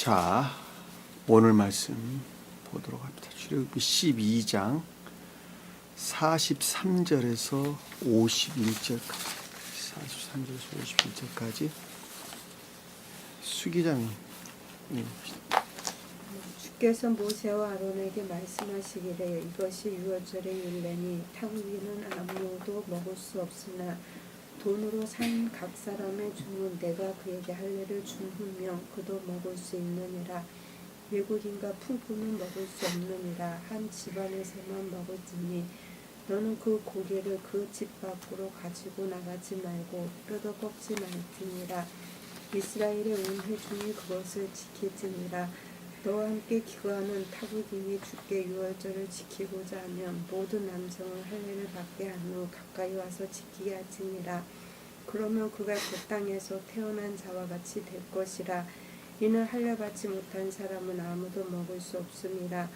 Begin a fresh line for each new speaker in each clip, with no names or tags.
자, 오늘 말씀 보도록 합니다. 출애굽기 12장 43절에서 51절까지 43절에서 51절까지 수기장님 읽읍시다.
주께서 모세와 아론에게 말씀하시기를 이것이 유월절의 율례니 타국이는 아무도 먹을 수 없으나 돈으로 산 각 사람의 주는 내가 그에게 할례를 준 후면 그도 먹을 수 있느니라. 외국인과 풍부는 먹을 수 없느니라. 한 집안에서만 먹을지니 너는 그 고기를 그 집 밖으로 가지고 나가지 말고 뼈도 꺾지 말지니라. 이스라엘의 온 회중이 그것을 지킬지니라. 너와 함께 기거하는 타국인이 주께 유월절을 지키고자 하면 모든 남성은 할례를 받게 한 후 가까이 와서 지키게 할지니라. 그러면 그가 그 땅에서 태어난 자와 같이 될 것이라. 이는 할례 받지 못한 사람은 아무도 먹을 수 없음이라.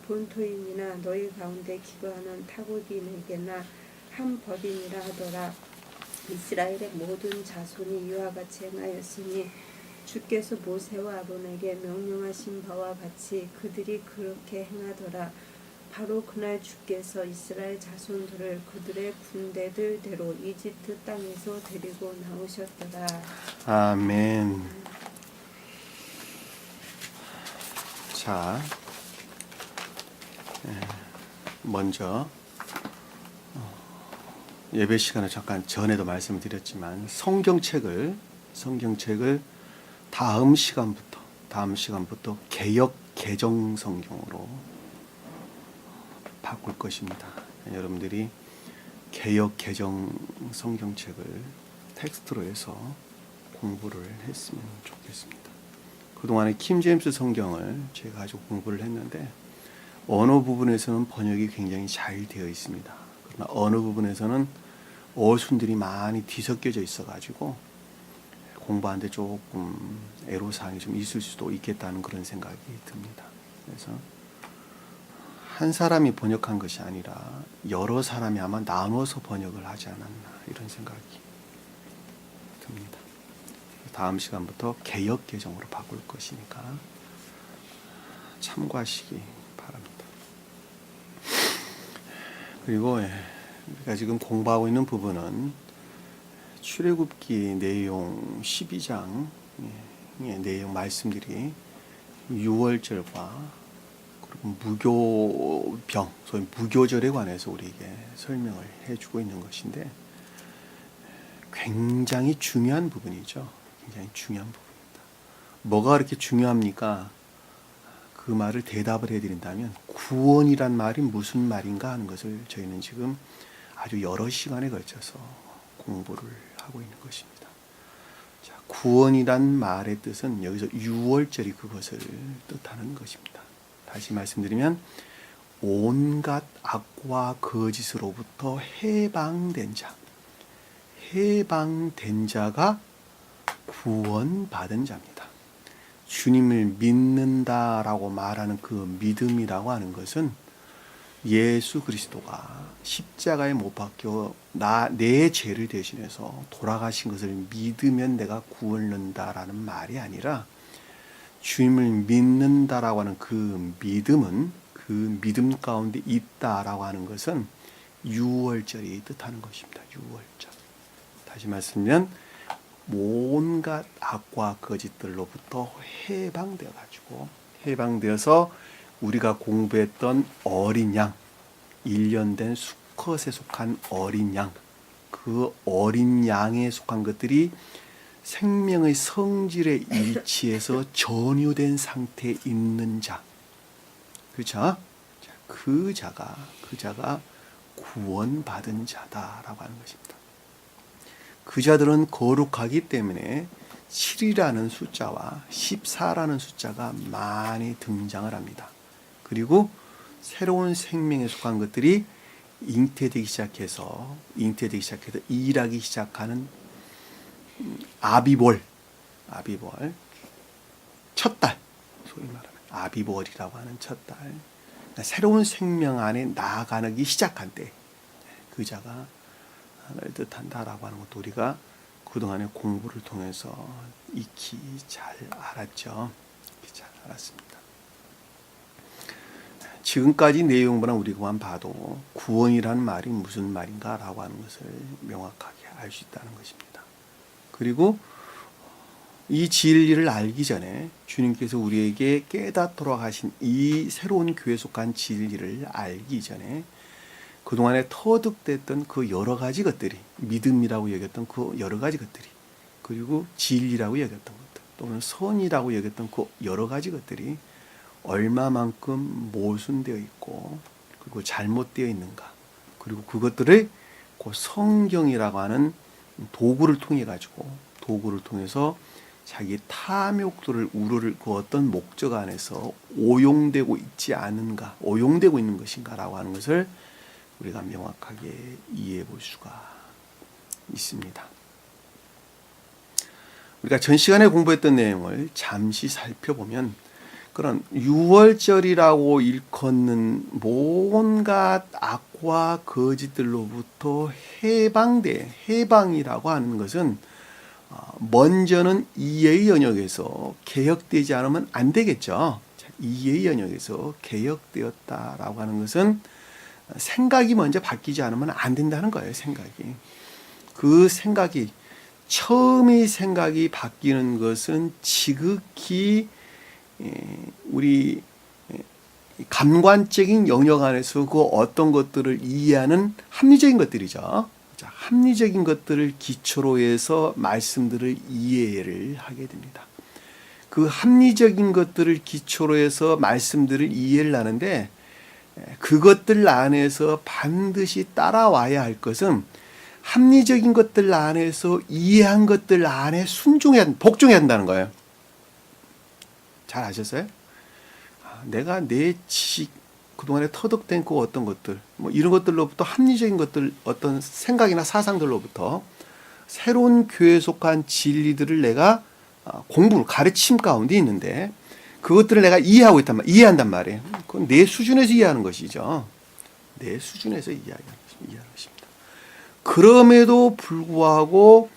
본토인이나 너희 가운데 기거하는 타국인에게나 한 법이니라 하더라. 이스라엘의 모든 자손이 이와 같이 행하였으니 주께서 모세와 아론에게 명령하신 바와 같이 그들이 그렇게 행하더라. 바로 그날 주께서 이스라엘 자손들을 그들의 군대들대로 이집트 땅에서 데리고 나오셨더라.
아멘. 자, 먼저 예배 시간에 잠깐 전에도 말씀을 드렸지만 성경책을 다음 시간부터 개역 개정 성경으로 바꿀 것입니다. 여러분들이 개역 개정 성경책을 텍스트로 해서 공부를 했으면 좋겠습니다. 그동안에 킹제임스 성경을 제가 가지고 공부를 했는데 어느 부분에서는 번역이 굉장히 잘 되어 있습니다. 그러나 어느 부분에서는 어순들이 많이 뒤섞여져 있어가지고 공부하는데 조금 애로사항이 좀 있을 수도 있겠다는 그런 생각이 듭니다. 그래서 한 사람이 번역한 것이 아니라 여러 사람이 아마 나눠서 번역을 하지 않았나 이런 생각이 듭니다. 다음 시간부터 개역 개정으로 바꿀 것이니까 참고하시기 바랍니다. 그리고 우리가 지금 공부하고 있는 부분은 출애굽기 내용 12장 내용 말씀들이 유월절과 그리고 무교병, 소위 무교절에 관해서 우리에게 설명을 해주고 있는 것인데 굉장히 중요한 부분이죠. 굉장히 중요한 부분입니다. 뭐가 그렇게 중요합니까? 그 말을 대답을 해드린다면 구원이란 말이 무슨 말인가 하는 것을 저희는 지금 아주 여러 시간에 걸쳐서 공부를 하고 있는 것입니다. 자, 구원이란 말의 뜻은 여기서 유월절이 그것을 뜻하는 것입니다. 다시 말씀드리면 온갖 악과 거짓으로부터 해방된 자가 구원받은 자입니다. 주님을 믿는다라고 말하는 그 믿음이라고 하는 것은 예수 그리스도가 십자가에 못 박혀 내 죄를 대신해서 돌아가신 것을 믿으면 내가 구원받는다라는 말이 아니라 주님을 믿는다라고 하는 그 믿음은 그 믿음 가운데 있다라고 하는 것은 유월절이 뜻하는 것입니다. 유월절. 다시 말씀드리면 온갖 악과 거짓들로부터 해방되어서 우리가 공부했던 어린 양, 1년 된 수컷에 속한 어린 양, 그 어린 양에 속한 것들이 생명의 성질에 일치해서 전유된 상태에 있는 자, 그렇죠? 그 자가 구원받은 자다라고 하는 것입니다. 그 자들은 거룩하기 때문에 7이라는 숫자와 14라는 숫자가 많이 등장을 합니다. 그리고 새로운 생명에 속한 것들이 잉태되기 시작해서 일하기 시작하는 아비볼 첫달, 소위 말하면 아비볼이라고 하는 첫달, 그러니까 새로운 생명 안에 나아가기 시작한 때 그 자가 를 뜻한다라고 하는 것도 우리가 그동안의 공부를 통해서 익히 잘 알았죠. 알았습니다. 지금까지 내용만 우리가만 봐도 구원이라는 말이 무슨 말인가라고 하는 것을 명확하게 알 수 있다는 것입니다. 그리고 이 진리를 알기 전에 주님께서 우리에게 깨닫도록 하신 이 새로운 교회에 속한 진리를 알기 전에 그동안에 터득됐던 그 여러 가지 것들이, 믿음이라고 여겼던 그 여러 가지 것들이, 그리고 진리라고 여겼던 것들, 또는 선이라고 여겼던 그 여러 가지 것들이 얼마만큼 모순되어 있고 그리고 잘못되어 있는가, 그리고 그것들을 그 성경이라고 하는 도구를 통해서 자기 탐욕들을 우르를 그 어떤 목적 안에서 오용되고 있지 않은가, 오용되고 있는 것인가라고 하는 것을 우리가 명확하게 이해해 볼 수가 있습니다. 우리가 전 시간에 공부했던 내용을 잠시 살펴보면 그런 유월절이라고 일컫는 뭔가 악과 거짓들로부터 해방이라고 하는 것은 먼저는 이해의 영역에서 개혁되지 않으면 안 되겠죠. 이해의 영역에서 개혁되었다라고 하는 것은 생각이 먼저 바뀌지 않으면 안 된다는 거예요. 생각이. 그 생각이 처음의 생각이 바뀌는 것은 지극히 우리 감관적인 영역 안에서 그 어떤 것들을 이해하는 합리적인 것들이죠. 자, 합리적인 것들을 기초로 해서 말씀들을 이해를 하게 됩니다. 그 합리적인 것들을 기초로 해서 말씀들을 이해를 하는데 그것들 안에서 반드시 따라와야 할 것은 합리적인 것들 안에서 이해한 것들 안에 복종해야 한다는 거예요. 잘 아셨어요? 내가 내 지식, 그동안에 터득된 그 어떤 것들, 뭐 이런 것들로부터 합리적인 것들, 어떤 생각이나 사상들로부터 새로운 교회에 속한 진리들을 내가 공부를, 가르침 가운데 있는데 그것들을 내가 이해한단 말이에요. 그건 내 수준에서 이해하는 것이죠. 내 수준에서 이해하는 것입니다. 그럼에도 불구하고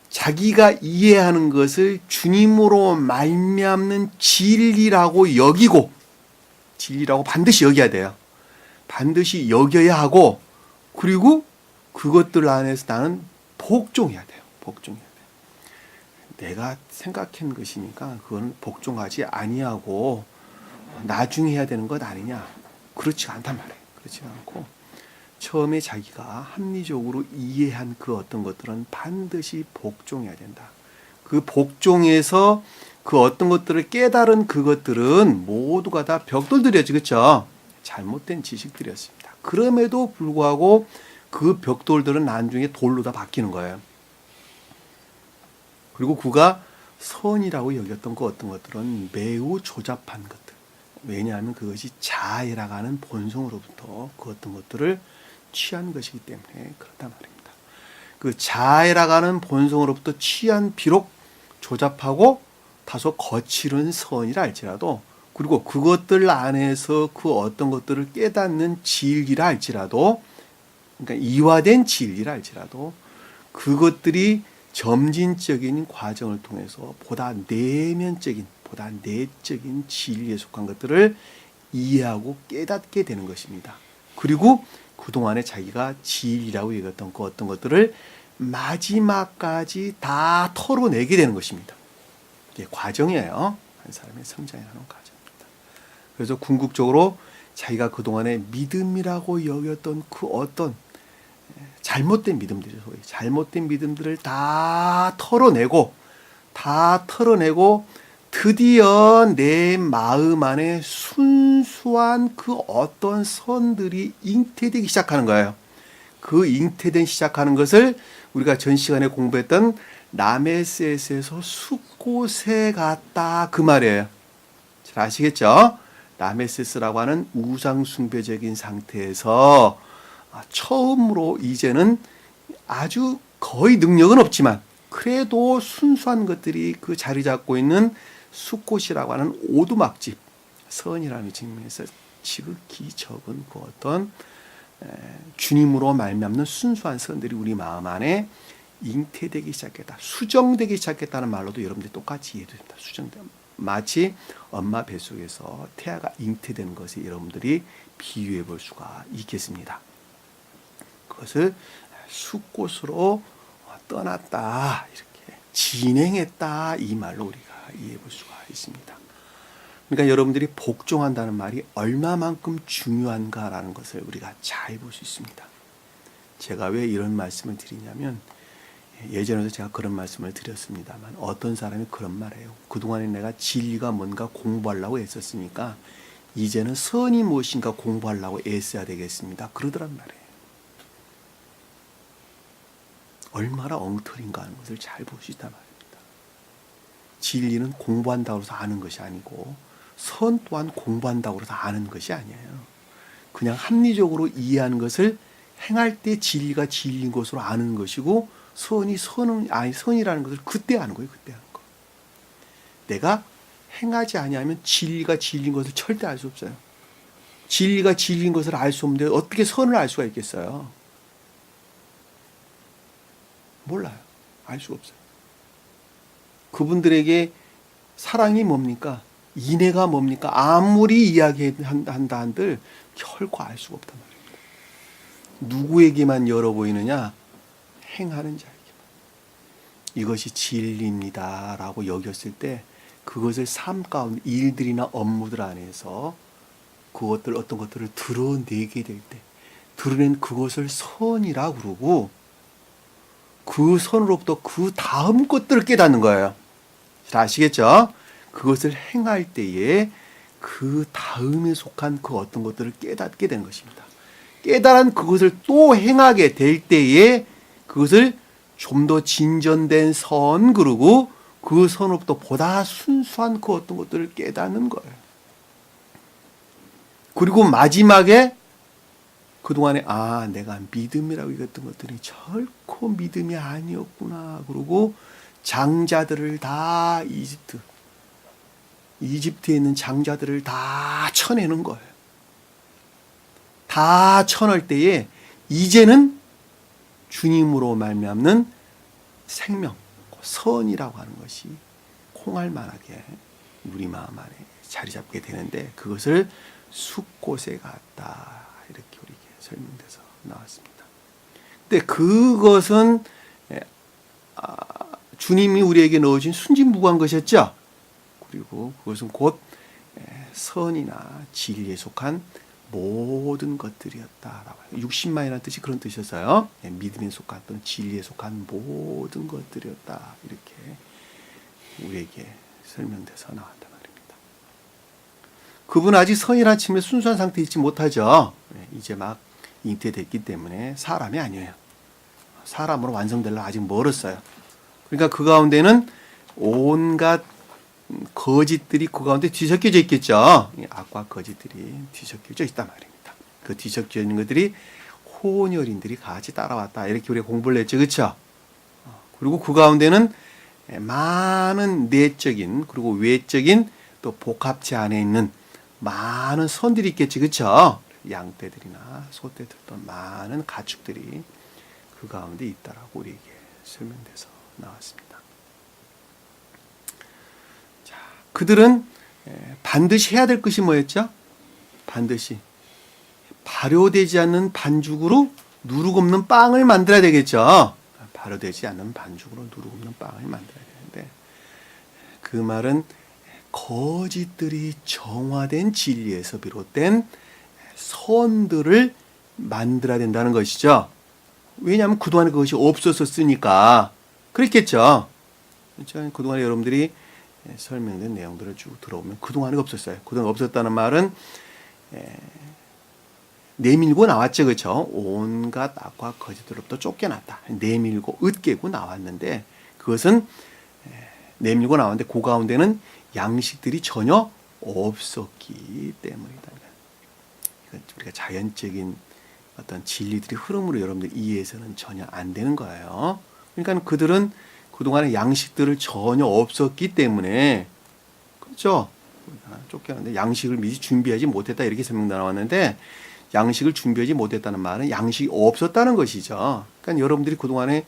자기가 이해하는 것을 주님으로 말미암는 진리라고 여기고, 진리라고 반드시 여겨야 돼요. 반드시 여겨야 하고, 그리고 그것들 안에서 나는 복종해야 돼요. 복종해야 돼요. 내가 생각한 것이니까 그건 복종하지 아니하고 나중에 해야 되는 것 아니냐? 그렇지가 않단 말이에요. 그렇지 않고 처음에 자기가 합리적으로 이해한 그 어떤 것들은 반드시 복종해야 된다. 그 복종해서 그 어떤 것들을 깨달은 그것들은 모두가 다 벽돌들이었지, 그렇죠? 잘못된 지식들이었습니다. 그럼에도 불구하고 그 벽돌들은 나중에 돌로 다 바뀌는 거예요. 그리고 그가 선이라고 여겼던 그 어떤 것들은 매우 조잡한 것들. 왜냐하면 그것이 자아이라고 하는 본성으로부터 그 어떤 것들을 취한 것이기 때문에 그렇단 말입니다. 그 자아이라고 하는 본성으로부터 취한 비록 조잡하고 다소 거칠은 선이라 할지라도, 그리고 그것들 안에서 그 어떤 것들을 깨닫는 진리라 할지라도, 그러니까 이화된 진리라 할지라도 그것들이 점진적인 과정을 통해서 보다 내면적인, 보다 내적인 진리에 속한 것들을 이해하고 깨닫게 되는 것입니다. 그리고 그동안에 자기가 진리라고 여겼던 그 어떤 것들을 마지막까지 다 털어내게 되는 것입니다. 이게 과정이에요. 한 사람의 성장이라는 과정입니다. 그래서 궁극적으로 자기가 그동안에 믿음이라고 여겼던 그 어떤 잘못된 믿음들이, 소위 잘못된 믿음들을 다 털어내고 드디어 내 마음 안에 순수한 그 어떤 선들이 잉태되기 시작하는 거예요. 그 잉태되기 시작하는 것을 우리가 전 시간에 공부했던 라메세스에서 숫곳에 갔다, 그 말이에요. 잘 아시겠죠? 라메세스라고 하는 우상 숭배적인 상태에서 처음으로 이제는 아주 거의 능력은 없지만 그래도 순수한 것들이 그 자리 잡고 있는 숫곳이라고 하는 오두막집, 선이라는 측면에서 지극히 적은 그 어떤 주님으로 말미암는 순수한 선들이 우리 마음 안에 잉태되기 시작했다, 수정되기 시작했다는 말로도 여러분들이 똑같이 이해됩니다. 마치 엄마 뱃속에서 태아가 잉태되는 것을 여러분들이 비유해 볼 수가 있겠습니다. 그것을 숫곳으로 떠났다, 이렇게 진행했다, 이 말로 우리가 이해해 볼 수가 있습니다. 그러니까 여러분들이 복종한다는 말이 얼마만큼 중요한가라는 것을 우리가 잘 볼 수 있습니다. 제가 왜 이런 말씀을 드리냐면, 예전에도 제가 그런 말씀을 드렸습니다만, 어떤 사람이 그런 말이에요. 그동안에 내가 진리가 뭔가 공부하려고 애썼으니까 이제는 선이 무엇인가 공부하려고 애써야 되겠습니다, 그러더란 말이에요. 얼마나 엉터리인가 하는 것을 잘 볼 수 있단 말입니다. 진리는 공부한다고 해서 아는 것이 아니고, 선 또한 공부한다고 해서 아는 것이 아니에요. 그냥 합리적으로 이해하는 것을 행할 때 진리가 진리인 것으로 아는 것이고, 선이라는 것을 그때 아는 거예요. 그때 아는 거. 내가 행하지 아니하면 진리가 진리인 것을 절대 알 수 없어요. 진리가 진리인 것을 알 수 없는데 어떻게 선을 알 수가 있겠어요? 몰라요. 알 수가 없어요. 그분들에게 사랑이 뭡니까? 인애가 뭡니까? 아무리 이야기한다 한들 결코 알 수가 없단 말입니다. 누구에게만 열어 보이느냐? 행하는 자에게만. 이것이 진리입니다 라고 여겼을 때 그것을 삶 가운데 일들이나 업무들 안에서 그것들, 어떤 것들을 드러내게 될 때, 드러낸 그것을 선이라고 그러고, 그 선으로부터 그 다음 것들을 깨닫는 거예요. 잘 아시겠죠? 그것을 행할 때에 그 다음에 속한 그 어떤 것들을 깨닫게 되는 것입니다. 깨달은 그것을 또 행하게 될 때에 그것을 좀 더 진전된 선, 그리고 그 선으로부터 보다 순수한 그 어떤 것들을 깨닫는 거예요. 그리고 마지막에 그동안에 내가 믿음이라고 여겼던 것들이 결코 믿음이 아니었구나. 그러고 장자들을 다 이집트에 있는 장자들을 다 쳐내는 거예요. 다 쳐낼 때에 이제는 주님으로 말미암는 생명, 선이라고 하는 것이 콩알만하게 우리 마음 안에 자리 잡게 되는데, 그것을 숫곳에 갔다, 이렇게 우리에게 설명돼서 나왔습니다. 근데 그것은 주님이 우리에게 넣어준 순진무구한 것이었죠. 그리고 그것은 곧 선이나 진리에 속한 모든 것들이었다라고 해요. 60만이라는 뜻이 그런 뜻이었어요. 믿음에 속한 또는 진리에 속한 모든 것들이었다, 이렇게 우리에게 설명돼서 나왔단 말입니다. 그분 아직 선이라는 측면에 순수한 상태에 있지 못하죠. 이제 막 잉태됐기 때문에 사람이 아니에요. 사람으로 완성되려면 아직 멀었어요. 그러니까 그 가운데는 온갖 거짓들이 그 가운데 뒤섞여져 있겠죠. 악과 거짓들이 뒤섞여져 있단 말입니다. 그 뒤섞여 있는 것들이 혼혈인들이 같이 따라왔다, 이렇게 우리가 공부를 했죠. 그렇죠? 그리고 그 가운데는 많은 내적인 그리고 외적인 또 복합체 안에 있는 많은 선들이 있겠지. 그렇죠? 양떼들이나 소떼들, 또 많은 가축들이 그 가운데 있다라고 우리에게 설명돼서 나왔습니다. 그들은 반드시 해야 될 것이 뭐였죠? 반드시 발효되지 않는 반죽으로 누룩 없는 빵을 만들어야 되겠죠. 발효되지 않는 반죽으로 누룩 없는 빵을 만들어야 되는데, 그 말은 거짓들이 정화된 진리에서 비롯된 선들을 만들어야 된다는 것이죠. 왜냐하면 그동안에 그것이 없었으니까 그랬겠죠. 그동안에 여러분들이 설명된 내용들을 쭉 들어보면 그동안에 없었어요. 그동안 없었다는 말은 내밀고 나왔죠. 그렇죠? 온갖 악과 거짓들로부터 쫓겨났다. 내밀고 으깨고 나왔는데, 그것은 내밀고 나왔는데 그 가운데는 양식들이 전혀 없었기 때문이다. 이건 우리가 자연적인 어떤 진리들의 흐름으로 여러분들 이해해서는 전혀 안 되는 거예요. 그러니까 그들은 그동안에 양식들을 전혀 없었기 때문에, 그렇죠? 쫓겨났는데 양식을 미리 준비하지 못했다, 이렇게 설명 나왔는데, 양식을 준비하지 못했다는 말은 양식이 없었다는 것이죠. 그러니까 여러분들이 그동안에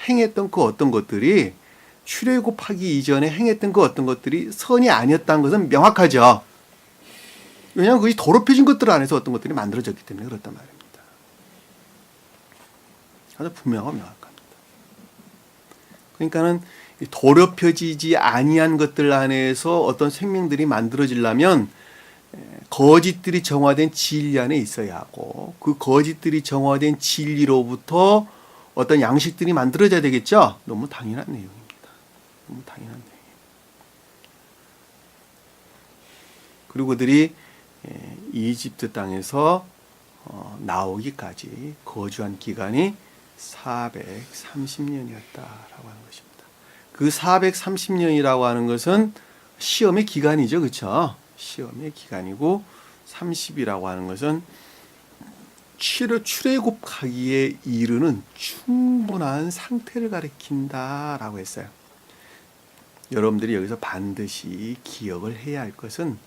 행했던 그 어떤 것들이 출애굽하기 이전에 행했던 그 어떤 것들이 선이 아니었다는 것은 명확하죠. 왜냐하면 그것이 더럽혀진 것들 안에서 어떤 것들이 만들어졌기 때문에 그렇단 말입니다. 아주 분명하고 명확합니다. 그러니까는 더럽혀지지 아니한 것들 안에서 어떤 생명들이 만들어지려면 거짓들이 정화된 진리 안에 있어야 하고, 그 거짓들이 정화된 진리로부터 어떤 양식들이 만들어져야 되겠죠? 너무 당연한 내용입니다. 너무 당연한 내용입니다. 그리고 그들이 이집트 땅에서 나오기까지 거주한 기간이 430년이었다라고 하는 것입니다. 그 430년이라고 하는 것은 시험의 기간이죠. 그렇죠? 시험의 기간이고, 30이라고 하는 것은 출애굽하기에 이르는 충분한 상태를 가리킨다라고 했어요. 여러분들이 여기서 반드시 기억을 해야 할 것은,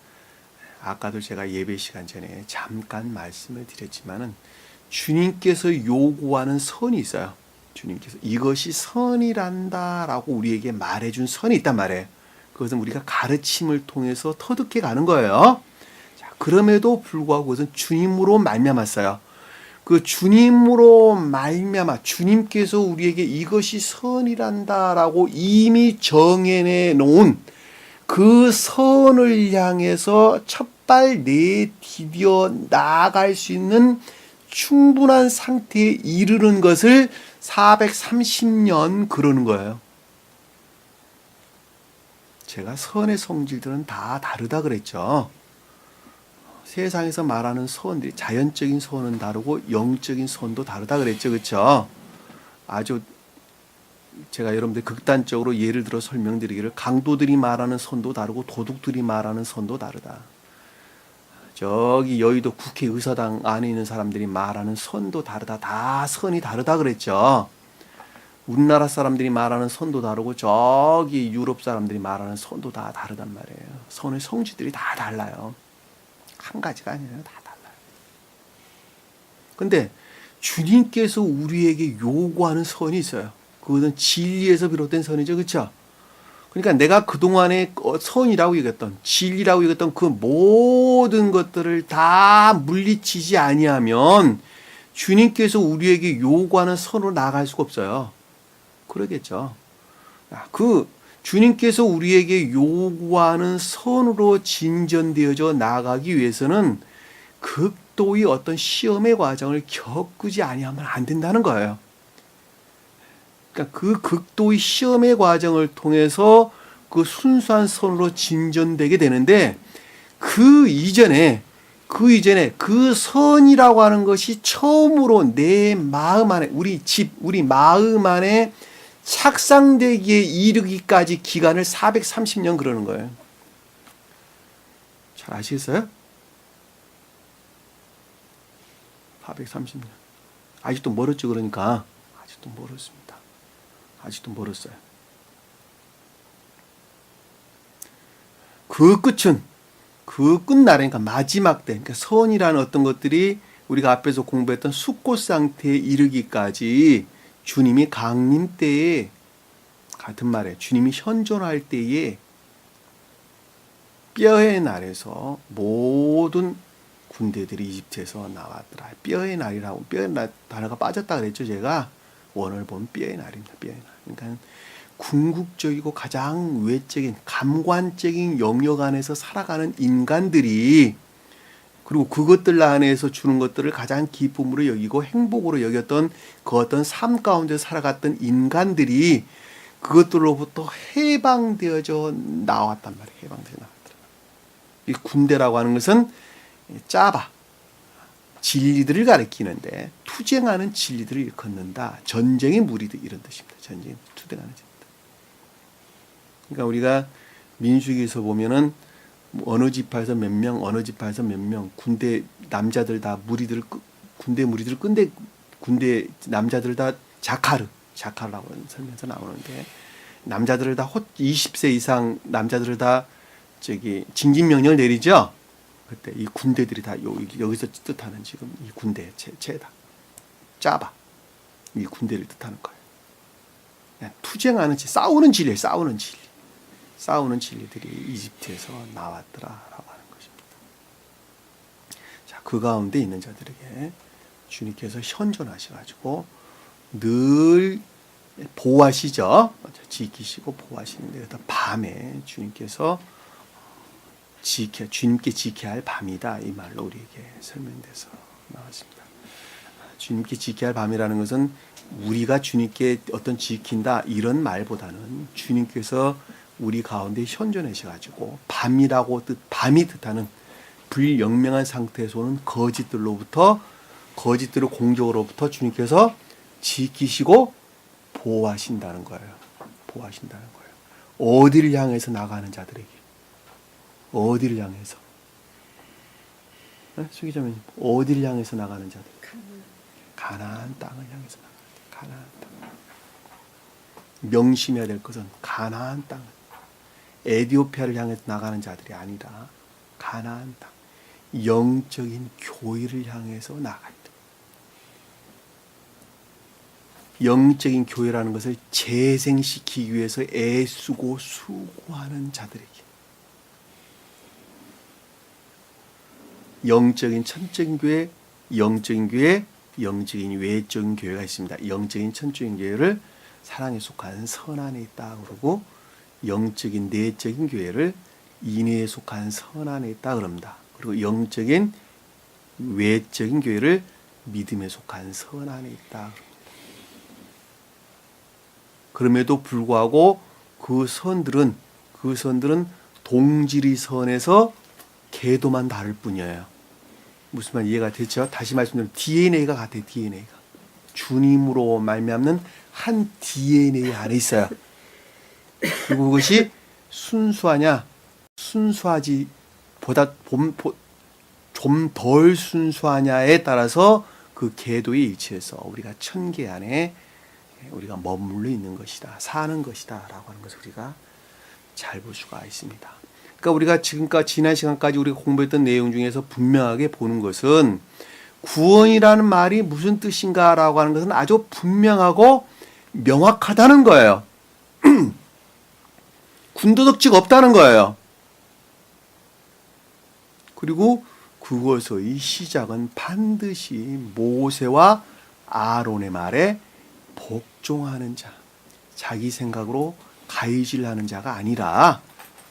아까도 제가 예배 시간 전에 잠깐 말씀을 드렸지만은, 주님께서 요구하는 선이 있어요. 주님께서 이것이 선이란다라고 우리에게 말해준 선이 있단 말이에요. 그것은 우리가 가르침을 통해서 터득해 가는 거예요. 자, 그럼에도 불구하고 그것은 주님으로 말미암았어요. 그 주님으로 말미암아 주님께서 우리에게 이것이 선이란다라고 이미 정해내 놓은 그 선을 향해서 첫발 내디뎌 나아갈 수 있는 충분한 상태에 이르는 것을 430년 그러는 거예요. 제가 선의 성질들은 다 다르다 그랬죠. 세상에서 말하는 소원들이 자연적인 소원은 다르고 영적인 소원도 다르다 그랬죠. 그렇죠? 아주 제가 여러분들 극단적으로 예를 들어 설명드리기를, 강도들이 말하는 선도 다르고 도둑들이 말하는 선도 다르다. 저기 여의도 국회의사당 안에 있는 사람들이 말하는 선도 다르다. 다 선이 다르다 그랬죠. 우리나라 사람들이 말하는 선도 다르고 저기 유럽 사람들이 말하는 선도 다 다르단 말이에요. 선의 성질들이 다 달라요. 한 가지가 아니에요. 다 달라요. 근데 주님께서 우리에게 요구하는 선이 있어요. 그것은 진리에서 비롯된 선이죠. 그렇죠? 그러니까 내가 그동안에 선이라고 얘기했던, 진리라고 얘기했던 그 모든 것들을 다 물리치지 아니하면 주님께서 우리에게 요구하는 선으로 나아갈 수가 없어요. 그러겠죠. 그 주님께서 우리에게 요구하는 선으로 진전되어져 나아가기 위해서는 극도의 어떤 시험의 과정을 겪지 아니하면 안 된다는 거예요. 그러니까 그 극도의 시험의 과정을 통해서 그 순수한 선으로 진전되게 되는데, 그 이전에 그 선이라고 하는 것이 처음으로 내 마음 안에, 우리 마음 안에 착상되기에 이르기까지 기간을 430년 그러는 거예요. 잘 아시겠어요? 430년. 아직도 멀었죠. 그러니까 아직도 멀었습니다. 아직도 멀었어요. 그 끝은, 그 끝날이니까 마지막 때, 그러니까 선이라는 어떤 것들이 우리가 앞에서 공부했던 숫꽃 상태에 이르기까지 주님이 강림 때에, 같은 말에 주님이 현존할 때에 뼈의 날에서 모든 군대들이 이집트에서 나왔더라. 뼈의 날이라고, 뼈의 날 단어가 빠졌다 그랬죠. 제가 원어를 보면 뼈의 날입니다. 뼈의 날. 그러니까 궁극적이고 가장 외적인 감관적인 영역 안에서 살아가는 인간들이, 그리고 그것들 안에서 주는 것들을 가장 기쁨으로 여기고 행복으로 여겼던 그 어떤 삶 가운데 살아갔던 인간들이 그것들로부터 해방되어져 나왔단 말이에요. 해방되어 나왔더라. 이 군대라고 하는 것은 짜바, 진리들을 가리키는데, 투쟁하는 진리들을 일컫는다. 전쟁의 무리들, 이런 뜻입니다. 전쟁, 투쟁하는 진리들. 그러니까 우리가 민수기에서 보면은 어느 지파에서 몇 명, 어느 지파에서 몇 명, 군대 남자들 다 무리들, 군대 무리들 끈데, 군대 남자들 다 자카르라고 설명서 나오는데, 남자들을 다 20세 이상 남자들을 다 저기 징집 명령을 내리죠. 그때 이 군대들이 다 여기서 뜻하는 지금 이 군대 제다 짜바, 이 군대를 뜻하는 거예요. 그냥 투쟁하는 싸우는 진리예요. 싸우는 진리. 싸우는 진리들이 이집트에서 나왔더라라고 하는 것입니다. 자, 그 가운데 있는 자들에게 주님께서 현존하셔가지고 늘 보호하시죠. 지키시고 보호하시는데 그다 밤에 주님께서 주님께 지켜야 할 밤이다, 이 말로 우리에게 설명돼서 나왔습니다. 주님께 지켜야 할 밤이라는 것은 우리가 주님께 어떤 지킨다 이런 말보다는 주님께서 우리 가운데 현존하셔가지고 밤이 뜻하는 불영명한 상태에서 오는 거짓들을 공적으로부터 주님께서 지키시고 보호하신다는 거예요. 보호하신다는 거예요. 어디를 향해서 나가는 자들에게, 어디를 향해서, 수기자매님, 어디를 향해서 나가는 자들? 가나안 땅을 향해서 나가는 자. 가나안 땅. 명심해야 될 것은 가나안 땅. 에디오피아를 향해서 나가는 자들이 아니라 가나안 땅. 영적인 교회를 향해서 나간다. 영적인 교회라는 것을 재생시키기 위해서 애쓰고 수고하는 자들에게, 영적인 천적인 교회, 영적인 교회, 영적인 외적인 교회가 있습니다. 영적인 천적인 교회를 사랑에 속한 선 안에 있다 그러고, 영적인 내적인 교회를 인애에 속한 선 안에 있다 그럽니다. 그리고 영적인 외적인 교회를 믿음에 속한 선 안에 있다 그럽니다. 그럼에도 불구하고 그 선들은 동질의 선에서 궤도만 다를 뿐이에요. 무슨 말 이해가 됐죠? 다시 말씀드리면 DNA가 같아요. DNA가 주님으로 말미암는 한 DNA 안에 있어요. 그리고 그것이 순수하냐, 순수하지 보다 좀 덜 순수하냐에 따라서 그 궤도에 일치해서 우리가 천계 안에 우리가 머물러 있는 것이다, 사는 것이다 라고 하는 것을 우리가 잘 볼 수가 있습니다. 그러니까 우리가 지금까지 지난 시간까지 우리가 공부했던 내용 중에서 분명하게 보는 것은 구원이라는 말이 무슨 뜻인가 라고 하는 것은 아주 분명하고 명확하다는 거예요. 군더더기가 없다는 거예요. 그리고 그것의 시작은 반드시 모세와 아론의 말에 복종하는 자, 자기 생각으로 가위질하는 자가 아니라,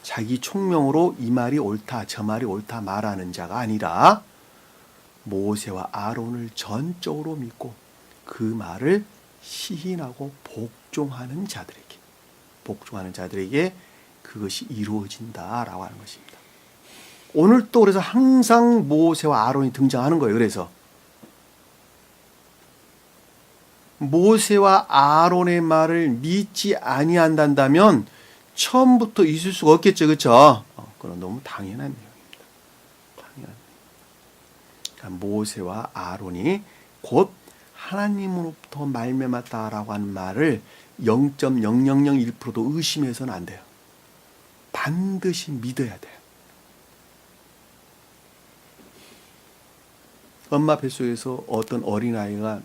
자기 총명으로 이 말이 옳다 저 말이 옳다 말하는 자가 아니라 모세와 아론을 전적으로 믿고 그 말을 시인하고 복종하는 자들에게 그것이 이루어진다라고 하는 것입니다. 오늘 또 그래서 항상 모세와 아론이 등장하는 거예요. 그래서 모세와 아론의 말을 믿지 아니한다면 처음부터 있을 수가 없겠죠. 그렇죠? 그건 너무 당연한 내용입니다. 그러니까 모세와 아론이 곧 하나님으로부터 말미암았다라고 하는 말을 0.0001%도 의심해서는 안 돼요. 반드시 믿어야 돼요. 엄마 뱃속에서 어떤 어린아이가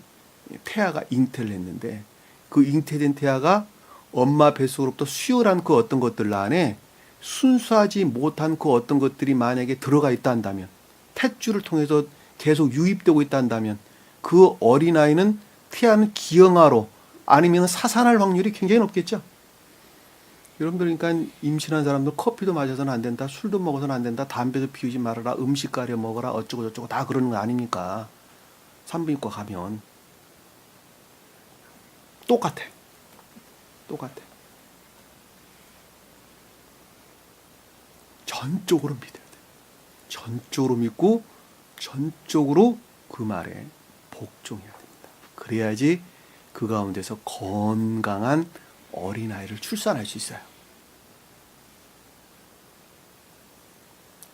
태아가 잉태를 했는데 그 잉태된 태아가 엄마 뱃속으로부터 수혈한 그 어떤 것들 안에 순수하지 못한 그 어떤 것들이 만약에 들어가 있다 한다면, 탯줄을 통해서 계속 유입되고 있다 한다면 그 어린아이는 태아는 기형아로 아니면 사산할 확률이 굉장히 높겠죠. 여러분들 그러니까 임신한 사람들 커피도 마셔서는 안 된다, 술도 먹어서는 안 된다, 담배도 피우지 말아라, 음식 가려 먹어라, 어쩌고 저쩌고 다 그러는 거 아닙니까? 산부인과 가면 똑같아. 전적으로 믿어야 돼. 전적으로 믿고 전적으로 그 말에 복종해야 됩니다. 그래야지 그 가운데서 건강한 어린아이를 출산할 수 있어요.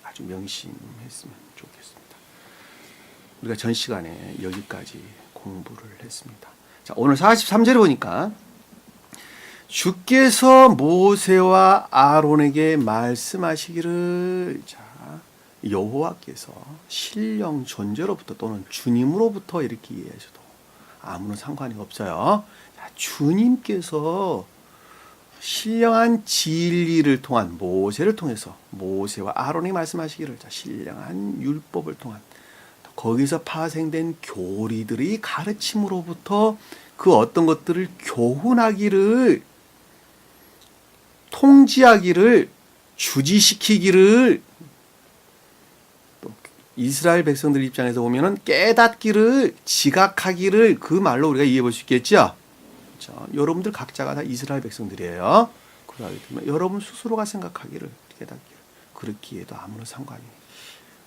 아주 명심했으면 좋겠습니다. 우리가 전 시간에 여기까지 공부를 했습니다. 자, 오늘 43절에 보니까 주께서 모세와 아론에게 말씀하시기를, 자, 여호와께서 신령 존재로부터 또는 주님으로부터 이렇게 이해하셔도 아무런 상관이 없어요. 주님께서 신령한 진리를 통한 모세를 통해서 모세와 아론이 말씀하시기를 신령한 율법을 통한 거기서 파생된 교리들의 가르침으로부터 그 어떤 것들을 교훈하기를 통지하기를 주지시키기를 또 이스라엘 백성들 입장에서 보면은 깨닫기를 지각하기를 그 말로 우리가 이해해 볼 수 있겠죠. 그렇죠? 여러분들 각자가 다 이스라엘 백성들이에요. 그러기 때문에 여러분 스스로가 생각하기를 깨닫기를 그렇기에도 아무런 상관이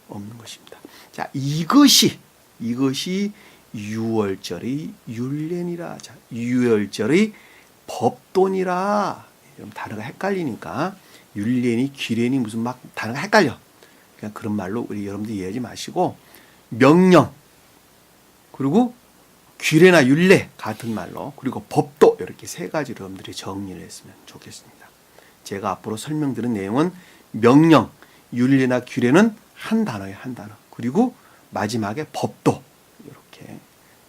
없는 것입니다. 자, 이것이 유월절의 율례니라. 자, 유월절의 법도니라. 단어가 헷갈리니까 율례니 규례니 무슨 막 단어가 헷갈려. 그냥 그런 말로 우리 여러분들 이해하지 마시고 명령 그리고 규례나 율례 같은 말로 그리고 법도 이렇게 세 가지로 여러분들이 정리를 했으면 좋겠습니다. 제가 앞으로 설명드린 내용은 명령, 율례나 규례는 한 단어예요. 한 단어. 그리고 마지막에 법도 이렇게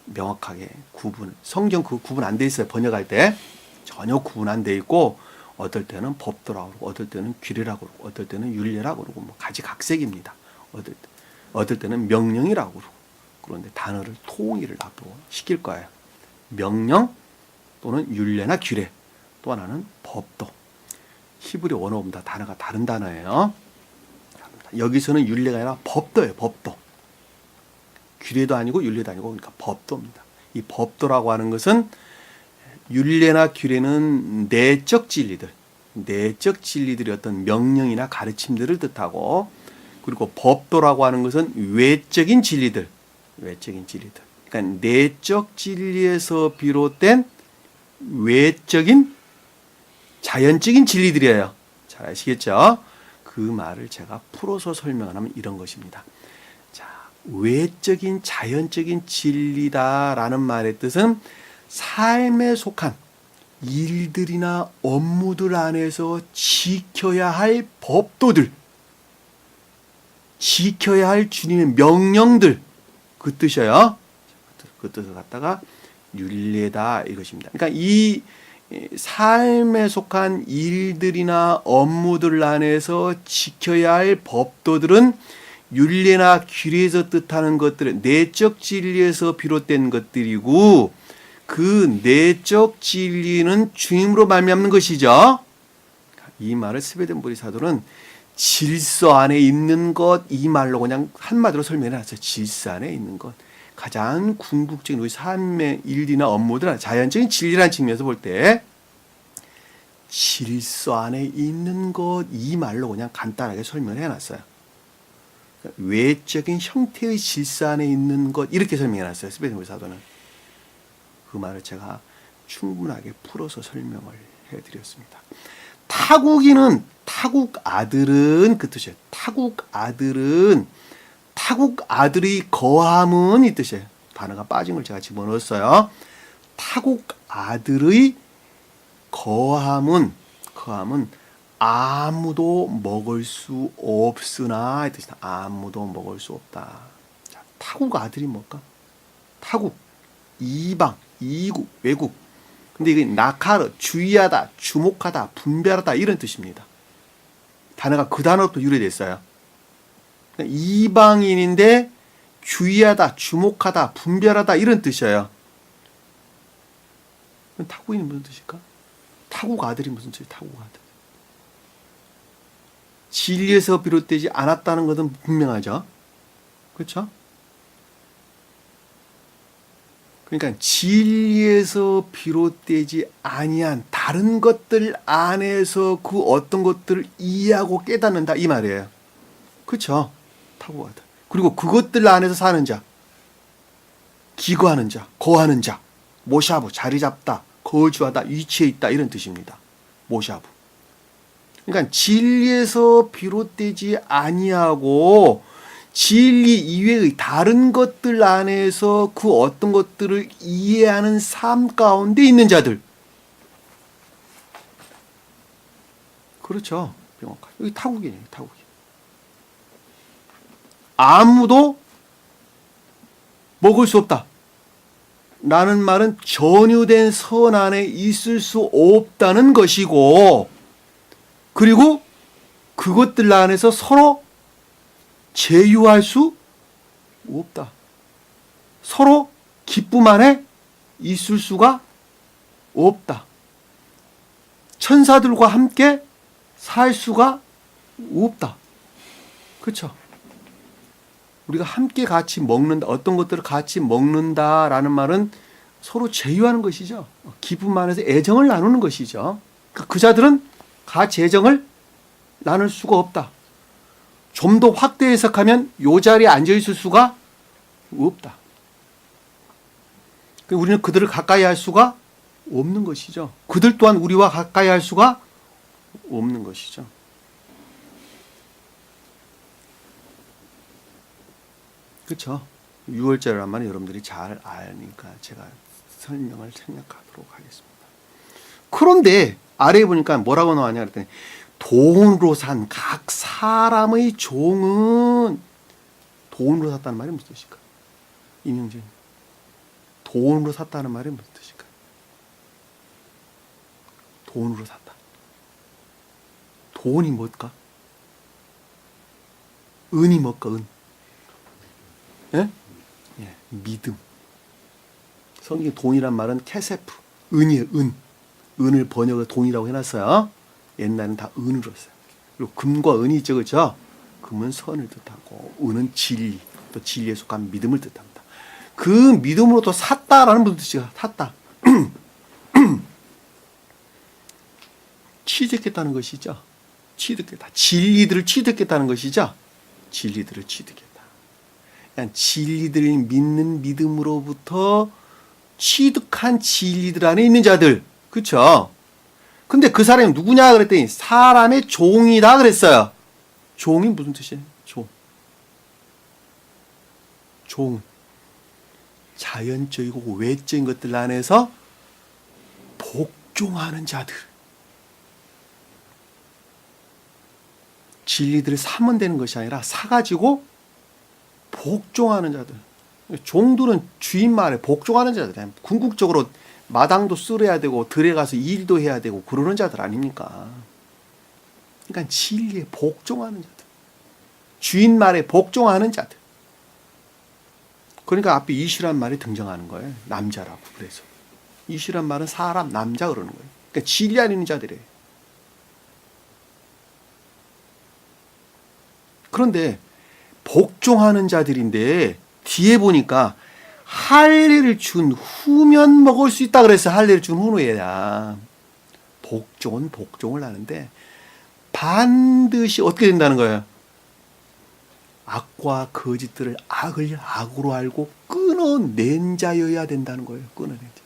명확하게 구분. 성경 그 구분 안 돼 있어요. 번역할 때 전혀 구분 안 돼 있고 어떨 때는 법도라고 그러고 어떨 때는 규례라고 그러고 어떨 때는 율례라고 그러고 뭐 가지각색입니다. 어떨 때는 명령이라고 그러고 그런데 단어를 통일을 앞으로 시킬 거예요. 명령 또는 율례나 규례 또 하나는 법도. 히브리 원어 보면 다 단어가 다른 단어예요. 여기서는 율례가 아니라 법도예요. 법도. 규례도 아니고 율례도 아니고 그러니까 법도입니다. 이 법도라고 하는 것은 율례나 규례는 내적 진리들이 어떤 명령이나 가르침들을 뜻하고 그리고 법도라고 하는 것은 외적인 진리들. 그러니까 내적 진리에서 비롯된 외적인 자연적인 진리들이에요. 잘 아시겠죠? 그 말을 제가 풀어서 설명하면 이런 것입니다. 자, 외적인 자연적인 진리다라는 말의 뜻은 삶에 속한 일들이나 업무들 안에서 지켜야 할 법도들, 지켜야 할 주님의 명령들 그 뜻이에요. 그 뜻을 갖다가 율례다 이것입니다. 그러니까 이 삶에 속한 일들이나 업무들 안에서 지켜야 할 법도들은 율례나 규례에서 뜻하는 것들은 내적 진리에서 비롯된 것들이고 그 내적 진리는 주님으로 말미암는 것이죠. 이 말을 스베덴보리 사도는 질서 안에 있는 것 이 말로 그냥 한마디로 설명해놨어요. 질서 안에 있는 것. 가장 궁극적인 우리 삶의 일이나 업무들 자연적인 진리라는 측면에서 볼 때 질서 안에 있는 것 이 말로 그냥 간단하게 설명해놨어요. 외적인 형태의 질서 안에 있는 것 이렇게 설명해놨어요. 스베덴보리 사도는. 그 말을 제가 충분하게 풀어서 설명을 해드렸습니다. 타국 아들은 그 뜻이에요. 타국 아들의 거함은 이 뜻이에요. 단어가 빠진 걸 제가 집어넣었어요. 타국 아들의 거함은 아무도 먹을 수 없으나 이 뜻이다. 아무도 먹을 수 없다. 자, 타국 아들이 뭘까? 타국, 이방, 이국, 외국. 근데 이게 나카르, 주의하다, 주목하다, 분별하다 이런 뜻입니다. 단어가 그 단어부터 유래됐어요. 그러니까 이방인인데 주의하다, 주목하다, 분별하다 이런 뜻이에요. 타국인이 무슨 뜻일까? 타국 아들이 무슨 뜻이에요? 타국 아들. 진리에서 비롯되지 않았다는 것은 분명하죠. 그렇죠? 그러니까 진리에서 비롯되지 아니한 다른 것들 안에서 그 어떤 것들을 이해하고 깨닫는다 이 말이에요. 그렇죠? 타고하다. 그리고 그것들 안에서 사는 자, 기거하는 자, 거하는 자, 모샤브 자리 잡다, 거주하다, 위치해 있다 이런 뜻입니다. 모샤브. 그러니까 진리에서 비롯되지 아니하고 진리 이외의 다른 것들 안에서 그 어떤 것들을 이해하는 삶 가운데 있는 자들. 그렇죠. 명확하게. 여기 타국이네요. 타국이. 아무도 먹을 수 없다. 라는 말은 전유된 선 안에 있을 수 없다는 것이고, 그리고 그것들 안에서 서로 제휴할 수 없다. 서로 기쁨 안에 있을 수가 없다. 천사들과 함께 살 수가 없다. 그렇죠? 우리가 함께 같이 먹는다, 어떤 것들을 같이 먹는다라는 말은 서로 제휴하는 것이죠. 기쁨 안에서 애정을 나누는 것이죠. 그 자들은 같이 애정을 나눌 수가 없다. 좀 더 확대 해석하면 요 자리에 앉아 있을 수가 없다. 우리는 그들을 가까이 할 수가 없는 것이죠. 그들 또한 우리와 가까이 할 수가 없는 것이죠. 그렇죠. 6월절이란 말은 여러분들이 잘 아니까 제가 설명을 생략하도록 하겠습니다. 그런데 아래에 보니까 뭐라고 나왔냐 그랬더니 돈으로 산 각 사람의 종은, 돈으로 샀다는 말이 무슨 뜻일까? 임영진, 돈으로 샀다는 말이 무슨 뜻일까? 돈으로 샀다. 돈이 뭘까? 은이 뭘까? 은. 예? 예, 믿음. 성경 돈이란 말은 케세프, 은이에요, 은. 은을 번역을 돈이라고 해놨어요. 옛날엔 다 은으로 써요. 그리고 금과 은이 있죠, 그렇죠? 금은 선을 뜻하고 은은 진리, 또 진리에 속한 믿음을 뜻합니다. 그 믿음으로 또 샀다라는 무슨 뜻이야? 샀다. 취득했다는 것이죠. 취득했다. 진리들을 취득했다는 것이죠. 진리들을 취득했다. 그러니까 진리들을 믿는 믿음으로부터 취득한 진리들 안에 있는 자들. 그렇죠? 근데 그 사람이 누구냐 그랬더니 사람의 종이다 그랬어요. 종이 무슨 뜻이에요? 종. 종은 자연적이고 외적인 것들 안에서 복종하는 자들. 진리들을 사면 되는 것이 아니라 사가지고 복종하는 자들. 종들은 주인 말에 복종하는 자들이에요. 궁극적으로 마당도 쓸어야 되고 들에 가서 일도 해야 되고 그러는 자들 아닙니까? 그러니까 진리에 복종하는 자들. 주인 말에 복종하는 자들. 그러니까 앞에 이시란 말이 등장하는 거예요. 남자라고. 그래서 이시란 말은 사람, 남자 그러는 거예요. 그러니까 진리 안에 있는 자들이에요. 그런데 복종하는 자들인데 뒤에 보니까 할례를 준 후면 먹을 수 있다 그랬어요. 할례를 준 후에야. 복종은 복종을 하는데 반드시 어떻게 된다는 거예요? 악과 거짓들을 악을 악으로 알고 끊어낸 자여야 된다는 거예요. 끊어낸 자.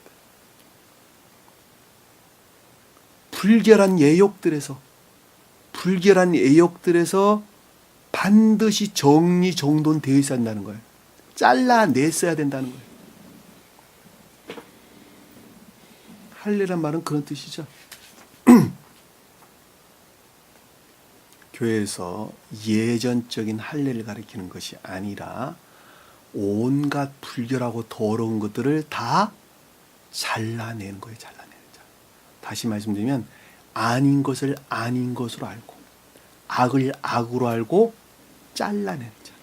불결한 예욕들에서 반드시 정리정돈되어 있어야 한다는 거예요. 잘라냈어야 된다는 거예요. 할례란 말은 그런 뜻이죠. 교회에서 예전적인 할례를 가리키는 것이 아니라 온갖 불결하고 더러운 것들을 다 잘라내는 거예요. 잘라내는 자. 다시 말씀드리면 아닌 것을 아닌 것으로 알고 악을 악으로 알고 잘라내는 자.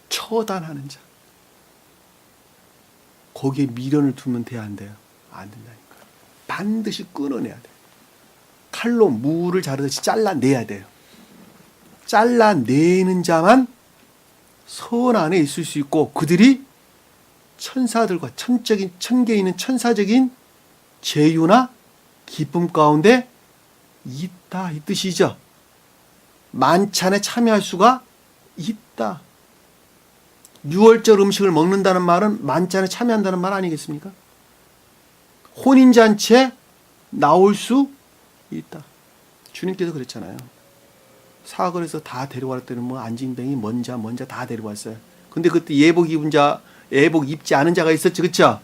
처단하는 자. 거기에 미련을 두면 돼야 안 돼요? 안 된다니까. 반드시 끊어내야 돼요. 칼로 무를 자르듯이 잘라내야 돼요. 잘라내는 자만 선 안에 있을 수 있고 그들이 천사들과 천계에 있는 천사적인 제유나 기쁨 가운데 있다 이 뜻이죠. 만찬에 참여할 수가 있다. 6월절 음식을 먹는다는 말은 만찬에 참여한다는 말 아니겠습니까? 혼인잔치에 나올 수 있다. 주님께서 그랬잖아요. 사거리에서 다 데려갈 때는 뭐 안진뱅이 먼자 다 데려왔어요. 근데 그때 예복 입지 않은 자가 있었지, 그쵸?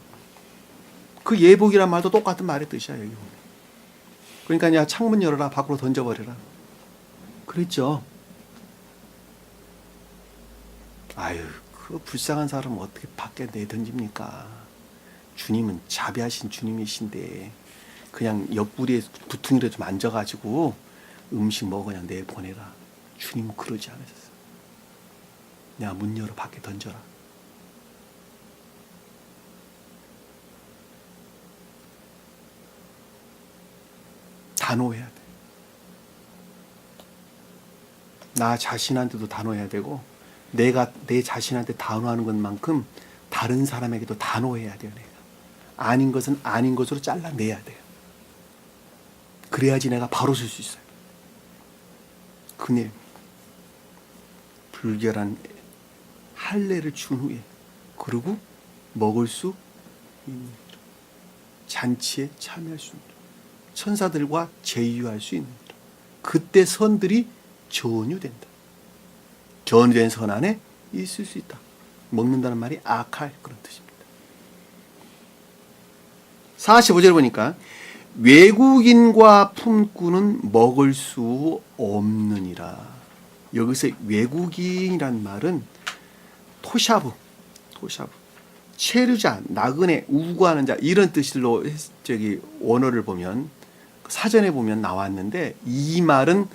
그 예복이란 말도 똑같은 말의 뜻이야, 여기. 그러니까 야 창문 열어라, 밖으로 던져버려라. 그랬죠. 아유, 그 불쌍한 사람을 어떻게 밖에 내던집니까? 주님은 자비하신 주님이신데 그냥 옆구리에 구퉁이라도 좀 앉아가지고 음식 먹어 그냥 내보내라. 주님은 그러지 않으셨어요. 내가 문 열어 밖에 던져라. 단호해야 돼. 나 자신한테도 단호해야 되고 내가 내 자신한테 단호하는 것만큼 다른 사람에게도 단호해야 돼요. 내가 아닌 것은 아닌 것으로 잘라내야 돼요. 그래야지 내가 바로 설 수 있어요. 그네 불결한 할례를 준 후에 그리고 먹을 수 있는 잔치에 참여할 수 있는 천사들과 제휴할 수 있는 그때 선들이 전유된다. 전유된 선 안에 있을 수 있다. 먹는다는 말이 악할 그런 뜻입니다. 45절 보니까 외국인과 품꾼은 먹을 수 없느니라. 여기서 외국인이란 말은 토샤브, 체류자, 나그네, 우고하는 자 이런 뜻으로 원어를 보면 사전에 보면 나왔는데 이 말은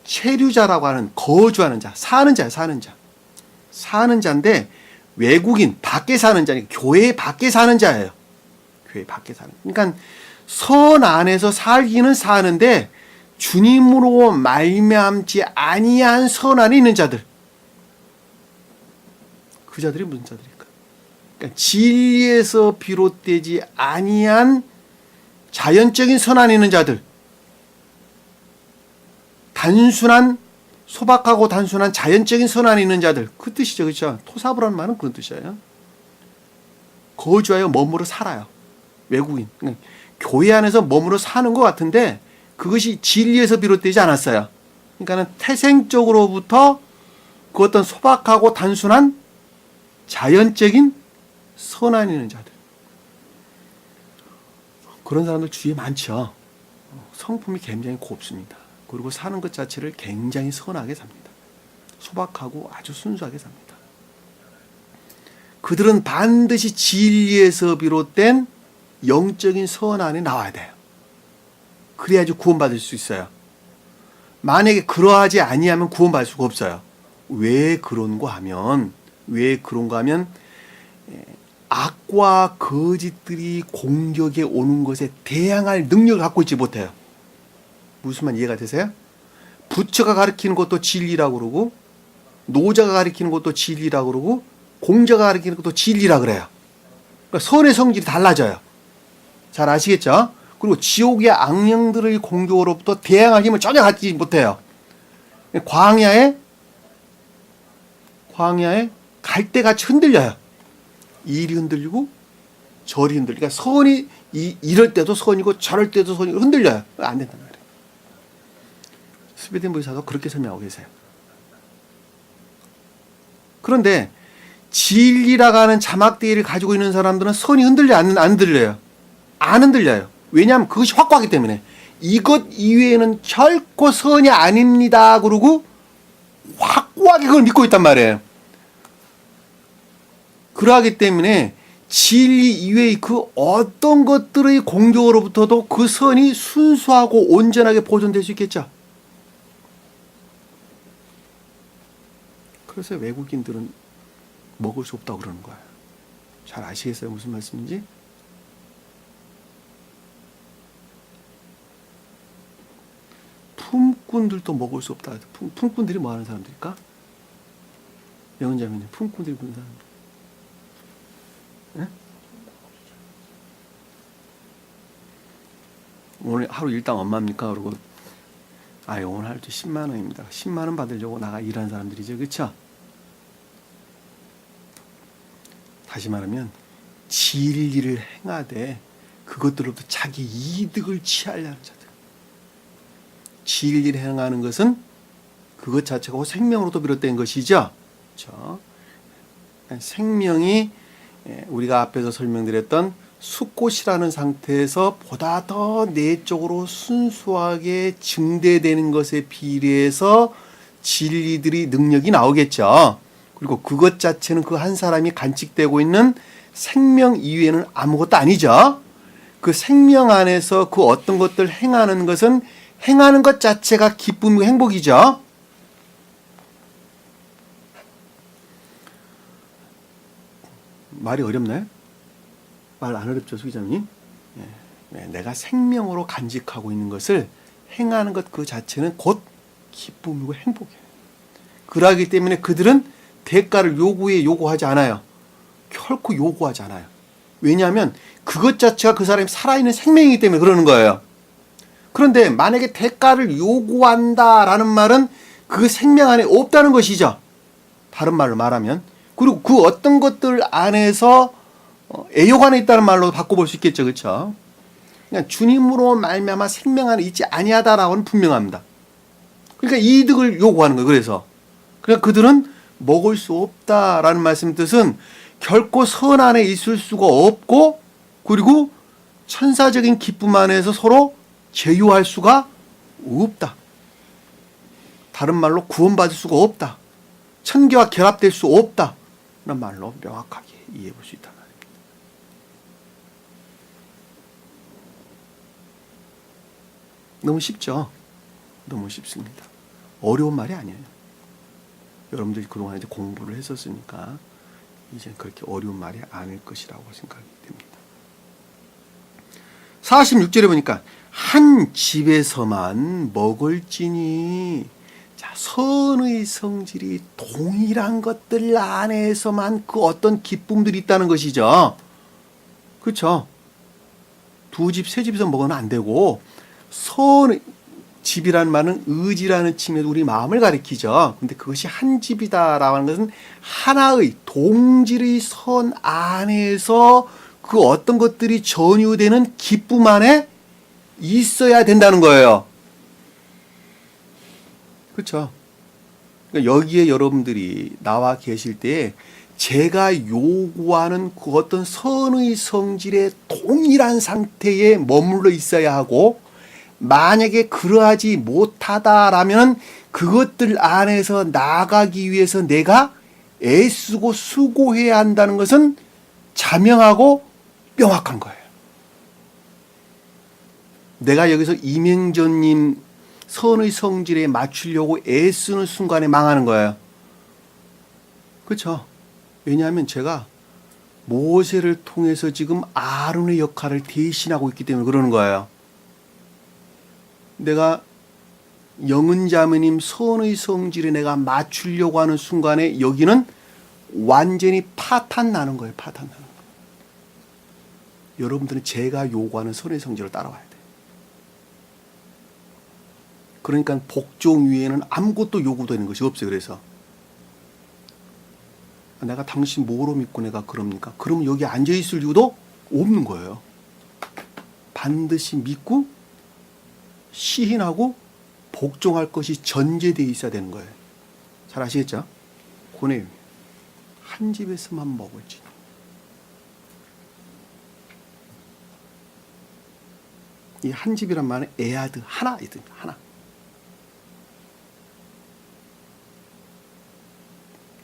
체류자라고 하는 거주하는 자, 사는 자예요. 사는 자인데 외국인, 밖에 사는 자니까 교회 밖에 사는 자예요. 교회 밖에 사는. 그러니까 선 안에서 살기는 사는데 주님으로 말미암지 아니한 선 안에 있는 자들. 그 자들이 무슨 자들일까? 그러니까 진리에서 비롯되지 아니한 자연적인 선 안에 있는 자들. 단순한 소박하고 단순한 자연적인 선 안에 있는 자들. 그 뜻이죠. 그렇죠? 토사부라는 말은 그런 뜻이에요. 거주하여 머무러 살아요. 외국인. 그러니까 교회 안에서 머무러 사는 것 같은데 그것이 진리에서 비롯되지 않았어요. 그러니까 태생적으로부터 그 어떤 소박하고 단순한 자연적인 선 안에 있는 자들. 그런 사람들 주위에 많죠. 성품이 굉장히 곱습니다. 그리고 사는 것 자체를 굉장히 선하게 삽니다. 소박하고 아주 순수하게 삽니다. 그들은 반드시 진리에서 비롯된 영적인 선 안에 나와야 돼요. 그래야지 구원받을 수 있어요. 만약에 그러하지 아니하면 구원받을 수가 없어요. 왜 그런가 하면 악과 거짓들이 공격에 오는 것에 대항할 능력을 갖고 있지 못해요. 무슨 말 이해가 되세요? 부처가 가르치는 것도 진리라고 그러고 노자가 가르치는 것도 진리라고 그러고 공자가 가르치는 것도 진리라고 그래요. 그러니까 선의 성질이 달라져요. 잘 아시겠죠? 그리고 지옥의 악령들의 공격으로부터 대항할 힘을 전혀 갖지 못해요. 광야에 갈대같이 흔들려요. 이리 흔들리고 저리 흔들리고. 그러니까 선이 이럴 때도 선이고 저럴 때도 선이고 흔들려요. 안 된단 말이에요. 스베덴 보이사도 그렇게 설명하고 계세요. 그런데 진리라고 하는 자막대기를 가지고 있는 사람들은 선이 흔들려 안 흔들려요? 안 흔들려요. 왜냐하면 그것이 확고하기 때문에. 이것 이외에는 결코 선이 아닙니다. 그러고 확고하게 그걸 믿고 있단 말이에요. 그러하기 때문에 진리 이외의 그 어떤 것들의 공격으로부터도 그 선이 순수하고 온전하게 보존될 수 있겠죠. 그래서 외국인들은 먹을 수 없다고 그러는 거예요. 잘 아시겠어요? 무슨 말씀인지? 품꾼들도 먹을 수 없다. 품꾼들이 뭐 하는 사람들일까? 영은자매님, 품꾼들이 무슨 사람들? 네? 오늘 하루 일당 얼마입니까? 그러고 오늘 하루 10만 원입니다. 10만 원 받으려고 나가 일하는 사람들이죠. 그렇죠? 다시 말하면 진리를 행하되 그것들로부터 자기 이득을 취하려는 자들. 진리를 행하는 것은 그것 자체가 생명으로도 비롯된 것이죠. 그렇죠? 생명이 우리가 앞에서 설명드렸던 숫꽃이라는 상태에서 보다 더 내적으로 순수하게 증대되는 것에 비례해서 진리들이 능력이 나오겠죠. 그리고 그것 자체는 그 한 사람이 간직되고 있는 생명 이외에는 아무것도 아니죠. 그 생명 안에서 그 어떤 것들 행하는 것은 행하는 것 자체가 기쁨이고 행복이죠. 말이 어렵나요? 말 안 어렵죠, 수기자님? 예. 내가 생명으로 간직하고 있는 것을 행하는 것 그 자체는 곧 기쁨이고 행복이에요. 그러하기 때문에 그들은 대가를 요구하지 않아요. 결코 요구하지 않아요. 왜냐하면 그것 자체가 그 사람이 살아있는 생명이기 때문에 그러는 거예요. 그런데 만약에 대가를 요구한다라는 말은 그 생명 안에 없다는 것이죠. 다른 말로 말하면. 그리고 그 어떤 것들 안에서 애욕 안에 있다는 말로 바꿔볼 수 있겠죠. 그렇죠? 그러니까 주님으로 말미암아 생명 안에 있지 아니하다라고는 분명합니다. 그러니까 이득을 요구하는 거예요. 그러니까 그들은 먹을 수 없다라는 말씀 뜻은 결코 선 안에 있을 수가 없고 그리고 천사적인 기쁨 안에서 서로 제휴할 수가 없다. 다른 말로 구원받을 수가 없다. 천계와 결합될 수 없다. 라는 말로 명확하게 이해해 볼 수 있다. 너무 쉽죠? 너무 쉽습니다. 어려운 말이 아니에요. 여러분들이 그동안 이제 공부를 했었으니까 이제 그렇게 어려운 말이 아닐 것이라고 생각이 됩니다. 46절에 보니까 한 집에서만 먹을지니 자, 선의 성질이 동일한 것들 안에서만 그 어떤 기쁨들이 있다는 것이죠. 그렇죠? 두 집, 세 집에서 먹으면 안 되고 선의 집이라는 말은 의지라는 측면에서 우리 마음을 가리키죠. 근데 그것이 한 집이다라고 하는 것은 하나의 동질의 선 안에서 그 어떤 것들이 전유되는 기쁨 안에 있어야 된다는 거예요. 그렇죠? 그러니까 여기에 여러분들이 나와 계실 때 제가 요구하는 그 어떤 선의 성질의 동일한 상태에 머물러 있어야 하고 만약에 그러하지 못하다라면 그것들 안에서 나가기 위해서 내가 애쓰고 수고해야 한다는 것은 자명하고 명확한 거예요. 내가 여기서 이명전님 선의 성질에 맞추려고 애쓰는 순간에 망하는 거예요. 그렇죠? 왜냐하면 제가 모세를 통해서 지금 아론의 역할을 대신하고 있기 때문에 그러는 거예요. 내가 영은자매님 선의 성질에 내가 맞추려고 하는 순간에 여기는 완전히 파탄 나는 거예요. 파탄 나는 거예요. 여러분들은 제가 요구하는 선의 성질을 따라와야 돼요. 그러니까 복종 위에는 아무것도 요구되는 것이 없어요. 그래서 내가 당신 뭐로 믿고 내가 그럽니까? 그러면 여기 앉아있을 이유도 없는 거예요. 반드시 믿고 시인하고 복종할 것이 전제되어 있어야 되는 거예요. 잘 아시겠죠? 그 내용이에요. 한 집에서만 먹을지. 이 한 집이란 말은 에아드 하나이든 하나.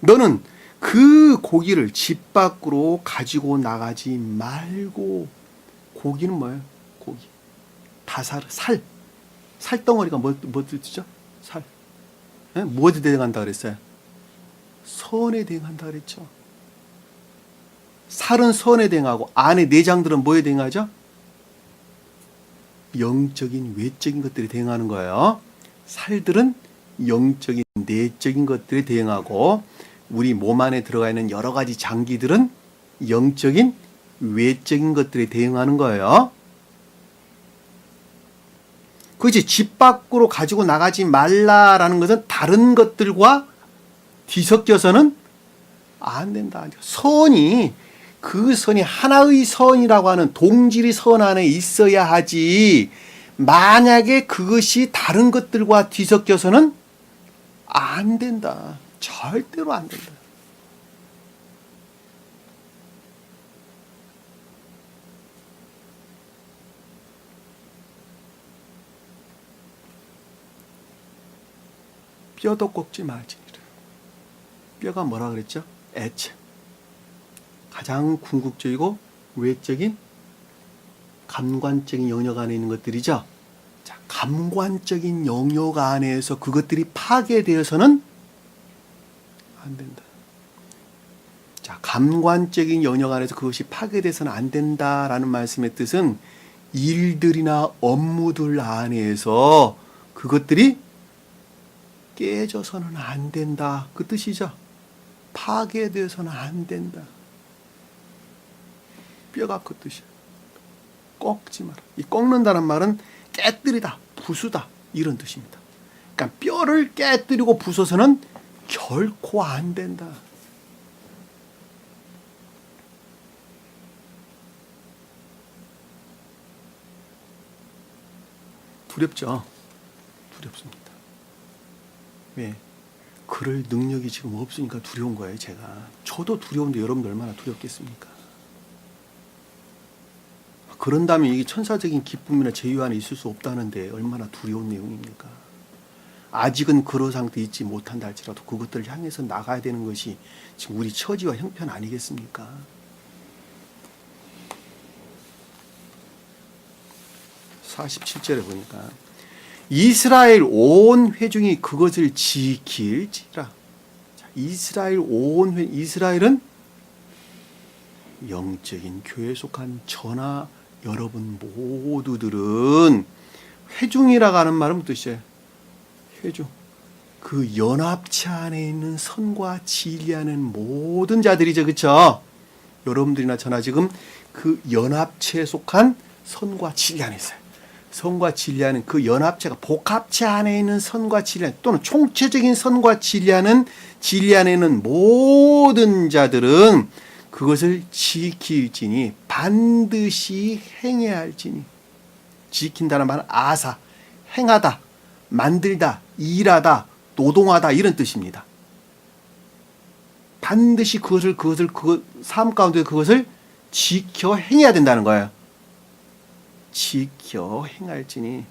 너는 그 고기를 집 밖으로 가지고 나가지 말고. 고기는 뭐예요? 고기. 다살, 살. 살덩어리가 뭐 뜻이죠? 살. 네? 뭐에 대응한다 그랬어요? 선에 대응한다 그랬죠. 살은 선에 대응하고 안에 내장들은 뭐에 대응하죠? 영적인 외적인 것들이 대응하는 거예요. 살들은 영적인 내적인 것들이 대응하고 우리 몸 안에 들어가 있는 여러 가지 장기들은 영적인 외적인 것들이 대응하는 거예요. 그렇지. 집 밖으로 가지고 나가지 말라라는 것은 다른 것들과 뒤섞여서는 안 된다. 선이 그 선이 하나의 선이라고 하는 동질의 선 안에 있어야 하지 만약에 그것이 다른 것들과 뒤섞여서는 안 된다. 절대로 안 된다. 뼈도 꺾지 말지니라. 뼈가 뭐라 그랬죠? 액체. 가장 궁극적이고 외적인 감관적인 영역 안에 있는 것들이죠. 자, 감관적인 영역 안에서 그것들이 파괴되어서는 안 된다. 자, 감관적인 영역 안에서 그것이 파괴돼서는 안 된다라는 말씀의 뜻은 일들이나 업무들 안에서 그것들이 깨져서는 안 된다. 그 뜻이죠. 파괴되어서는 안 된다. 뼈가 그 뜻이야. 꺾지 마라. 이 꺾는다는 말은 깨뜨리다, 부수다 이런 뜻입니다. 그러니까 뼈를 깨뜨리고 부숴서는 결코 안 된다. 두렵죠? 두렵습니다. 왜? 그럴 능력이 지금 없으니까 두려운 거예요, 제가. 저도 두려운데 여러분들 얼마나 두렵겠습니까? 그런다면 이게 천사적인 기쁨이나 제유 안에 있을 수 없다는데 얼마나 두려운 내용입니까? 아직은 그런 상태에 있지 못한다 할지라도 그것들을 향해서 나가야 되는 것이 지금 우리 처지와 형편 아니겠습니까? (47절에) 보니까 이스라엘 온 회중이 그것을 지킬지라. 자, 이스라엘 온 이스라엘은 영적인 교회에 속한 저나 여러분 모두들은 회중이라고 하는 말은 무슨 뜻이에요? 회중. 그 연합체 안에 있는 선과 진리하는 모든 자들이죠. 그렇죠? 여러분들이나 저나 지금 그 연합체에 속한 선과 진리 안에 있어요. 선과 진리하는 그 연합체가 복합체 안에 있는 선과 진리 또는 총체적인 선과 진리하는 진리 안에 있는 모든 자들은 그것을 지킬지니 반드시 행해야 할지니. 지킨다는 말은 아사, 행하다, 만들다, 일하다, 노동하다 이런 뜻입니다. 반드시 그 삶 가운데 그것을 지켜 행해야 된다는 거예요. 지켜 행할지니.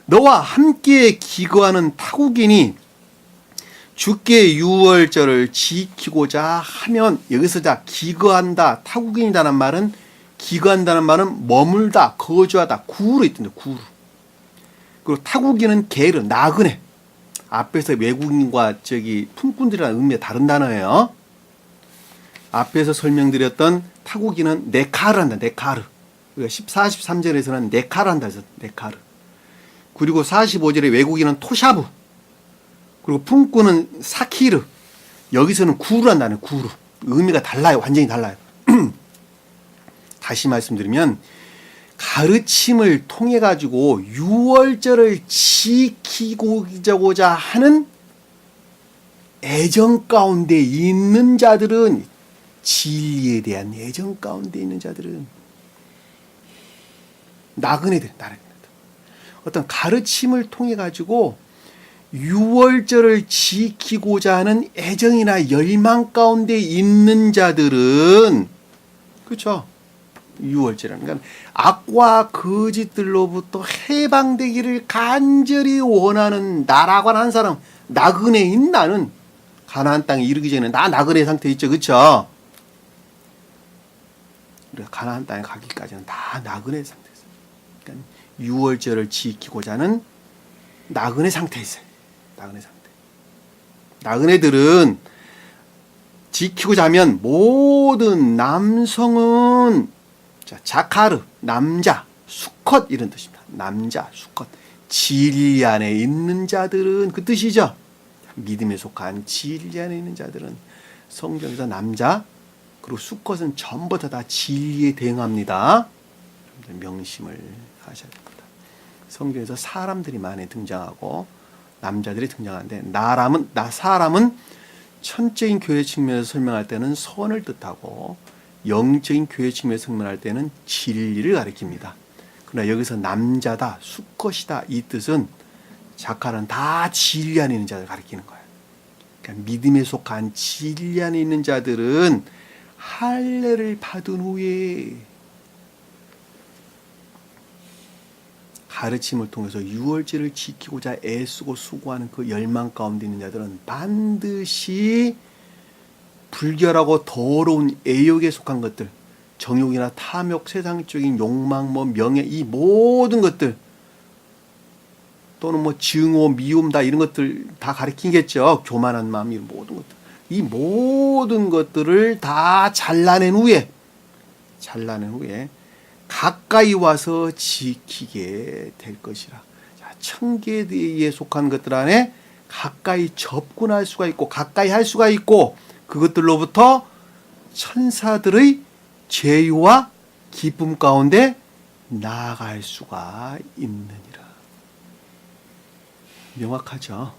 너와 함께 기거하는 타국인이 주께 유월절을 지키고자 하면, 여기서 자 기거한다, 타국인이라는 말은, 기거한다는 말은 머물다, 거주하다, 구로 있던데, 구로. 그리고 타국인은 게르, 나그네. 앞에서 외국인과 품꾼들이라는 의미가 다른 단어예요. 앞에서 설명드렸던 타국인은 네카르 한다, 네카르. 43절에서는 네카르 한다 해서 네카르. 그리고 45절에 외국인은 토샤브. 그리고 품꾼은 사키르. 여기서는 구루 한다는 구루. 의미가 달라요. 완전히 달라요. 다시 말씀드리면 가르침을 통해 가지고 유월절을 지키고자 하는 애정 가운데 있는 자들은, 진리에 대한 애정 가운데 있는 자들은 나그네들. 어떤 가르침을 통해 가지고 유월절을 지키고자 하는 애정이나 열망 가운데 있는 자들은, 그렇죠? 유월절이라는 건 악과 거짓들로부터 해방되기를 간절히 원하는 나라고 하는 사람, 나그네인 나는 가나안 땅에 이르기 전에 나 나그네 상태에 있죠. 그렇죠? 우리가 가나안 땅에 가기까지는 다 나그네 상태에 있어요. 그러니까 유월절을 지키고자 하는 나그네 상태에 있어요. 나그네 상태. 나그네들은 지키고자 하면 모든 남성은, 자, 자카르, 남자, 수컷 이런 뜻입니다. 남자, 수컷. 진리 안에 있는 자들은, 그 뜻이죠. 믿음에 속한 진리 안에 있는 자들은, 성경에서 남자 그리고 수컷은 전부 다 진리에 대응합니다. 명심을 하셔야 됩니다. 성경에서 사람들이 많이 등장하고 남자들이 등장하는데, 사람은 천적인 교회 측면에서 설명할 때는 선을 뜻하고 영적인 교회 측면에서 설명할 때는 진리를 가리킵니다. 그러나 여기서 남자다, 수컷이다 이 뜻은, 자카는 다 진리 안에 있는 자를 가리키는 거예요. 그러니까 믿음에 속한 진리 안에 있는 자들은 할례를 받은 후에 가르침을 통해서 유월절을 지키고자 애쓰고 수고하는 그 열망 가운데 있는 자들은 반드시 불결하고 더러운 애욕에 속한 것들, 정욕이나 탐욕, 세상적인 욕망, 명예, 이 모든 것들, 또는 증오, 미움, 이런 것들 다 가리키겠죠. 교만한 마음, 이런 모든 것들. 이 모든 것들을 다 잘라낸 후에 가까이 와서 지키게 될 것이라. 자, 천계에 속한 것들 안에 가까이 접근할 수가 있고, 가까이 할 수가 있고, 그것들로부터 천사들의 제유와 기쁨 가운데 나아갈 수가 있느니라. 명확하죠?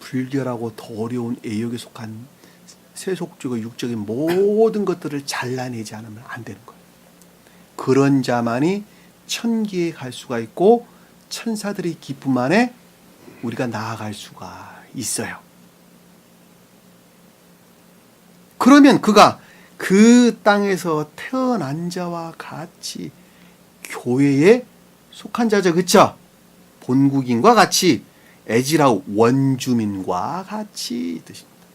불결하고 더러운 애욕에 속한 세속적이고 육적인 모든 것들을 잘라내지 않으면 안 되는 거예요. 그런 자만이 천기에 갈 수가 있고 천사들의 기쁨 안에 우리가 나아갈 수가 있어요. 그러면 그가 그 땅에서 태어난 자와 같이 교회에 속한 자죠. 그쵸? 본국인과 같이 에지라 원주민과 같이 뜻입니다.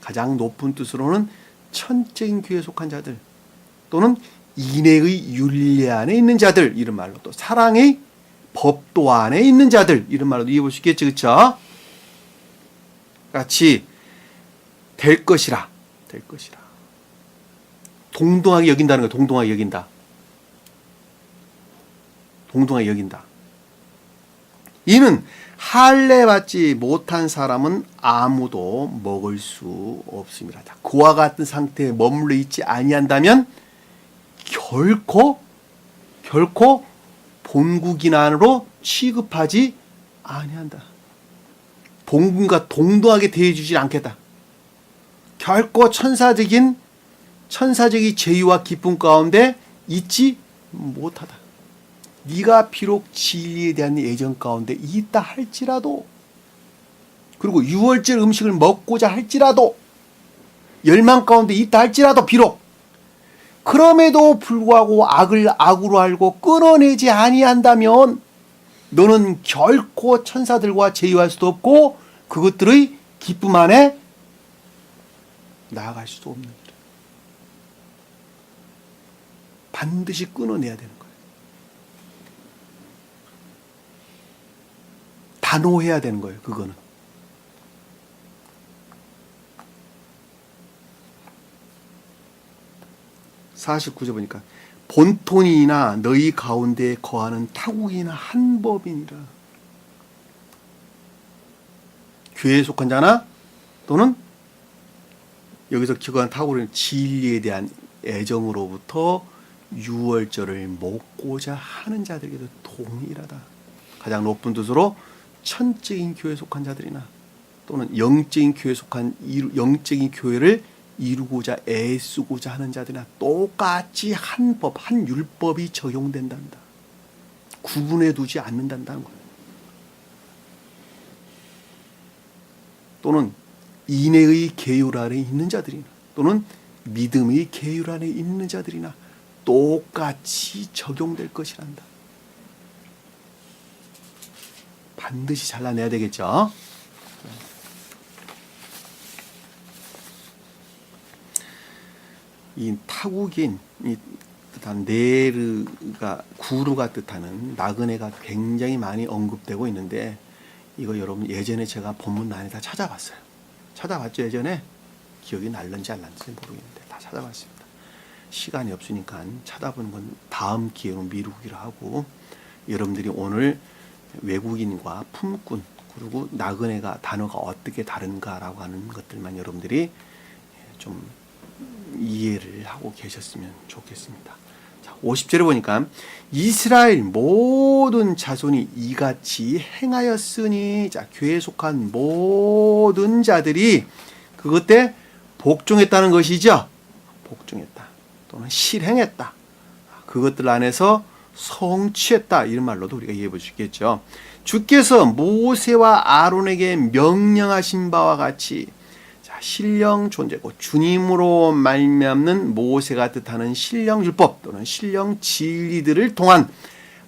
가장 높은 뜻으로는 천적인 교회에 속한 자들 또는 인애의 윤리 안에 있는 자들, 이런 말로 또 사랑의 법도 안에 있는 자들, 이런 말로도 이해볼 수 있겠죠. 그쵸? 같이 될 것이라. 동등하게 여긴다는 거예요. 동등하게 여긴다. 이는 할례받지 못한 사람은 아무도 먹을 수 없습니다. 그와 같은 상태에 머물러 있지 아니한다면 결코 본국인 안으로 취급하지 아니한다. 본국과 동등하게 대해주지 않겠다. 결코 천사적인 제유와 기쁨 가운데 있지 못하다. 네가 비록 진리에 대한 애정 가운데 있다 할지라도, 그리고 유월절 음식을 먹고자 할지라도, 열망 가운데 있다 할지라도, 비록 그럼에도 불구하고 악을 악으로 알고 끊어내지 아니한다면 너는 결코 천사들과 제휴할 수도 없고 그것들의 기쁨 안에 나아갈 수도 없는 일. 반드시 끊어내야 되는 거예요. 단호해야 되는 거예요. 그거는. (49절) 보니까 본토니나 너희 가운데 거하는 타국이나 한 법이니라. 교회에 속한 자나 또는 여기서 기거한 타국은 진리에 대한 애정으로부터 유월절을 먹고자 하는 자들에게도 동일하다. 가장 높은 뜻으로 천적인 교회에 속한 자들이나 또는 영적인 교회를 이루고자 애쓰고자 하는 자들이나 똑같이 한 법, 한 율법이 적용된단다. 구분해 두지 않는다는 거예요. 또는 인애의 계율 안에 있는 자들이나 또는 믿음의 계율 안에 있는 자들이나 똑같이 적용될 것이란다. 반드시 잘라내야 되겠죠. 이 타국인, 이 뜻한 네르가 구루가 뜻하는 나그네가 굉장히 많이 언급되고 있는데, 이거 여러분 예전에 제가 본문 안에 다 찾아봤어요. 찾아봤죠. 예전에 기억이 날는지 안 날는지 모르겠는데 다 찾아봤습니다. 시간이 없으니까 찾아보는 건 다음 기회로 미루기로 하고, 여러분들이 오늘 외국인과 품꾼 그리고 나그네가 단어가 어떻게 다른가라고 하는 것들만 여러분들이 좀 이해를 하고 계셨으면 좋겠습니다. 자, 50절에 보니까 이스라엘 모든 자손이 이같이 행하였으니, 자, 교회에 속한 모든 자들이 그것 때 복종했다는 것이죠. 복종했다 또는 실행했다. 그것들 안에서 성취했다, 이런 말로도 우리가 이해해 볼 수 있겠죠. 주께서 모세와 아론에게 명령하신 바와 같이, 자, 신령 존재고 주님으로 말미암는 모세가 뜻하는 신령 율법 또는 신령 진리들을 통한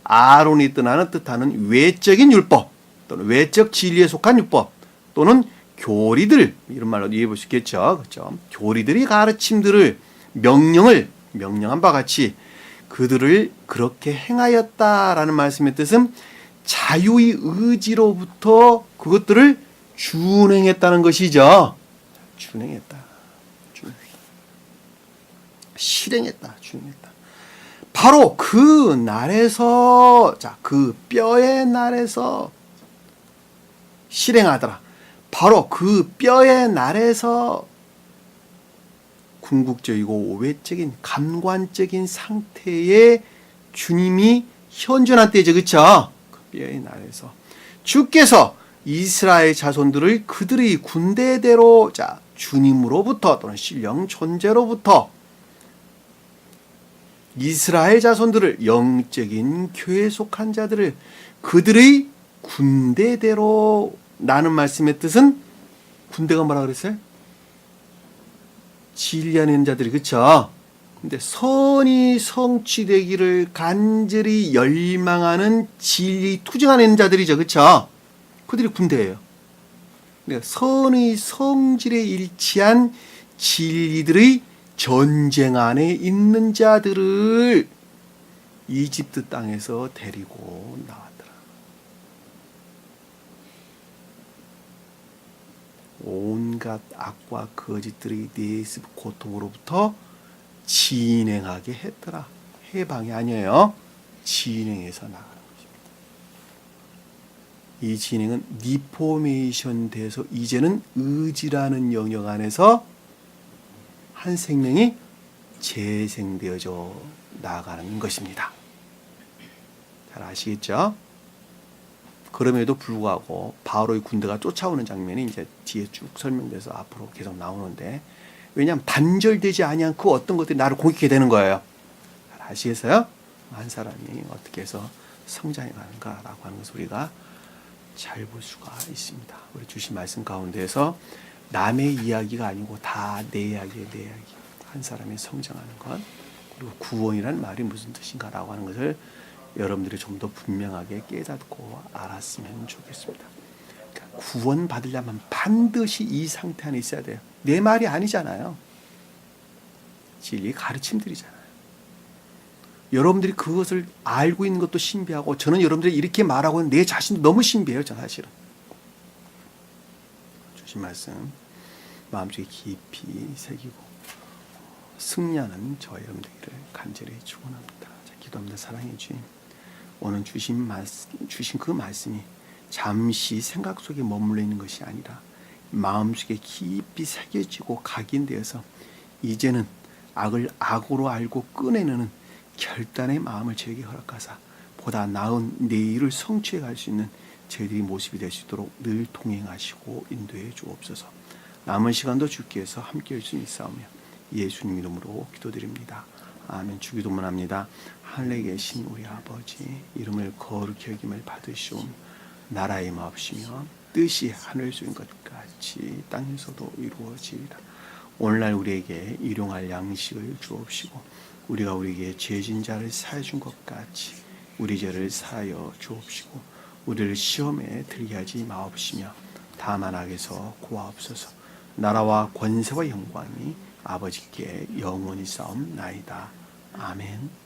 아론이 뜻하는 외적인 율법 또는 외적 진리에 속한 율법 또는 교리들 이런 말로 이해해 볼 수 있겠죠. 그렇죠? 교리들이 가르침들을 명령한 바와 같이 그들을 그렇게 행하였다라는 말씀의 뜻은 자유의 의지로부터 그것들을 준행했다는 것이죠. 준행했다. 실행했다. 준행했다. 바로 그 날에서 그 뼈의 날에서 실행하더라. 바로 그 뼈의 날에서 궁극적이고 외적인 감관적인 상태의 주님이 현존한 때죠. 그렇죠? 그 뼈의 날에서 주께서 이스라엘 자손들을 그들의 군대대로 주님으로부터 또는 신령 존재로부터 이스라엘 자손들을 영적인 교회에 속한 자들을 그들의 군대대로 라는 말씀의 뜻은 군대가 뭐라 그랬어요? 진리하는 자들이 그쵸? 근데 선이 성취되기를 간절히 열망하는 진리 투쟁하는 자들이죠. 그쵸? 그들이 군대예요. 그러니까 선의 성질에 일치한 진리들의 전쟁 안에 있는 자들을 이집트 땅에서 데리고 나왔더라. 온갖 악과 거짓들의 내습 고통으로부터 진행하게 했더라. 해방이 아니에요. 진행해서 나가는 것입니다. 이 진행은 리포메이션 돼서 이제는 의지라는 영역 안에서 한 생명이 재생되어져 나가는 것입니다. 잘 아시겠죠? 그럼에도 불구하고 바로의 군대가 쫓아오는 장면이 이제 뒤에 쭉 설명돼서 앞으로 계속 나오는데, 왜냐하면 단절되지 아니한 그 어떤 것들이 나를 공격하게 되는 거예요. 잘 아시겠어요? 한 사람이 어떻게 해서 성장해 가는가라고 하는 것을 우리가 잘 볼 수가 있습니다. 우리 주신 말씀 가운데에서 남의 이야기가 아니고 다 내 이야기예요. 내 이야기. 한 사람이 성장하는 것, 그리고 구원이란 말이 무슨 뜻인가라고 하는 것을 여러분들이 좀 더 분명하게 깨닫고 알았으면 좋겠습니다. 그러니까 구원 받으려면 반드시 이 상태 안에 있어야 돼요. 내 말이 아니잖아요. 진리 가르침들이잖아요. 여러분들이 그것을 알고 있는 것도 신비하고, 저는 여러분들이 이렇게 말하고 있는 내 자신도 너무 신비해요. 저 사실은. 주신 말씀 마음속에 깊이 새기고 승리하는 저와 여러분들을 간절히 축원합니다. 기도합니다. 사랑의 주님, 오늘 주신 그 말씀이 잠시 생각 속에 머물러 있는 것이 아니라 마음속에 깊이 새겨지고 각인되어서 이제는 악을 악으로 알고 꺼내는 결단의 마음을 저에게 허락하사 보다 나은 내일을 성취해 갈 수 있는 저희들이 모습이 될 수 있도록 늘 동행하시고 인도해 주옵소서. 남은 시간도 주께서 함께할 수 있사오며 예수님 이름으로 기도드립니다. 아멘. 주기도문합니다. 하늘에 계신 우리 아버지, 이름을 거룩히 여김을 받으시오. 나라의 마옵시며 뜻이 하늘에서 이룬 것 같이 땅에서도 이루어지리라. 오늘날 우리에게 일용할 양식을 주옵시고 우리가 우리에게 죄진 자를 사해 준 것 같이 우리 죄를 사하여 주옵시고 우리를 시험에 들게 하지 마옵시며 다만 악에서 구하옵소서. 나라와 권세와 영광이 아버지께 영원히 싸움나이다. 아멘.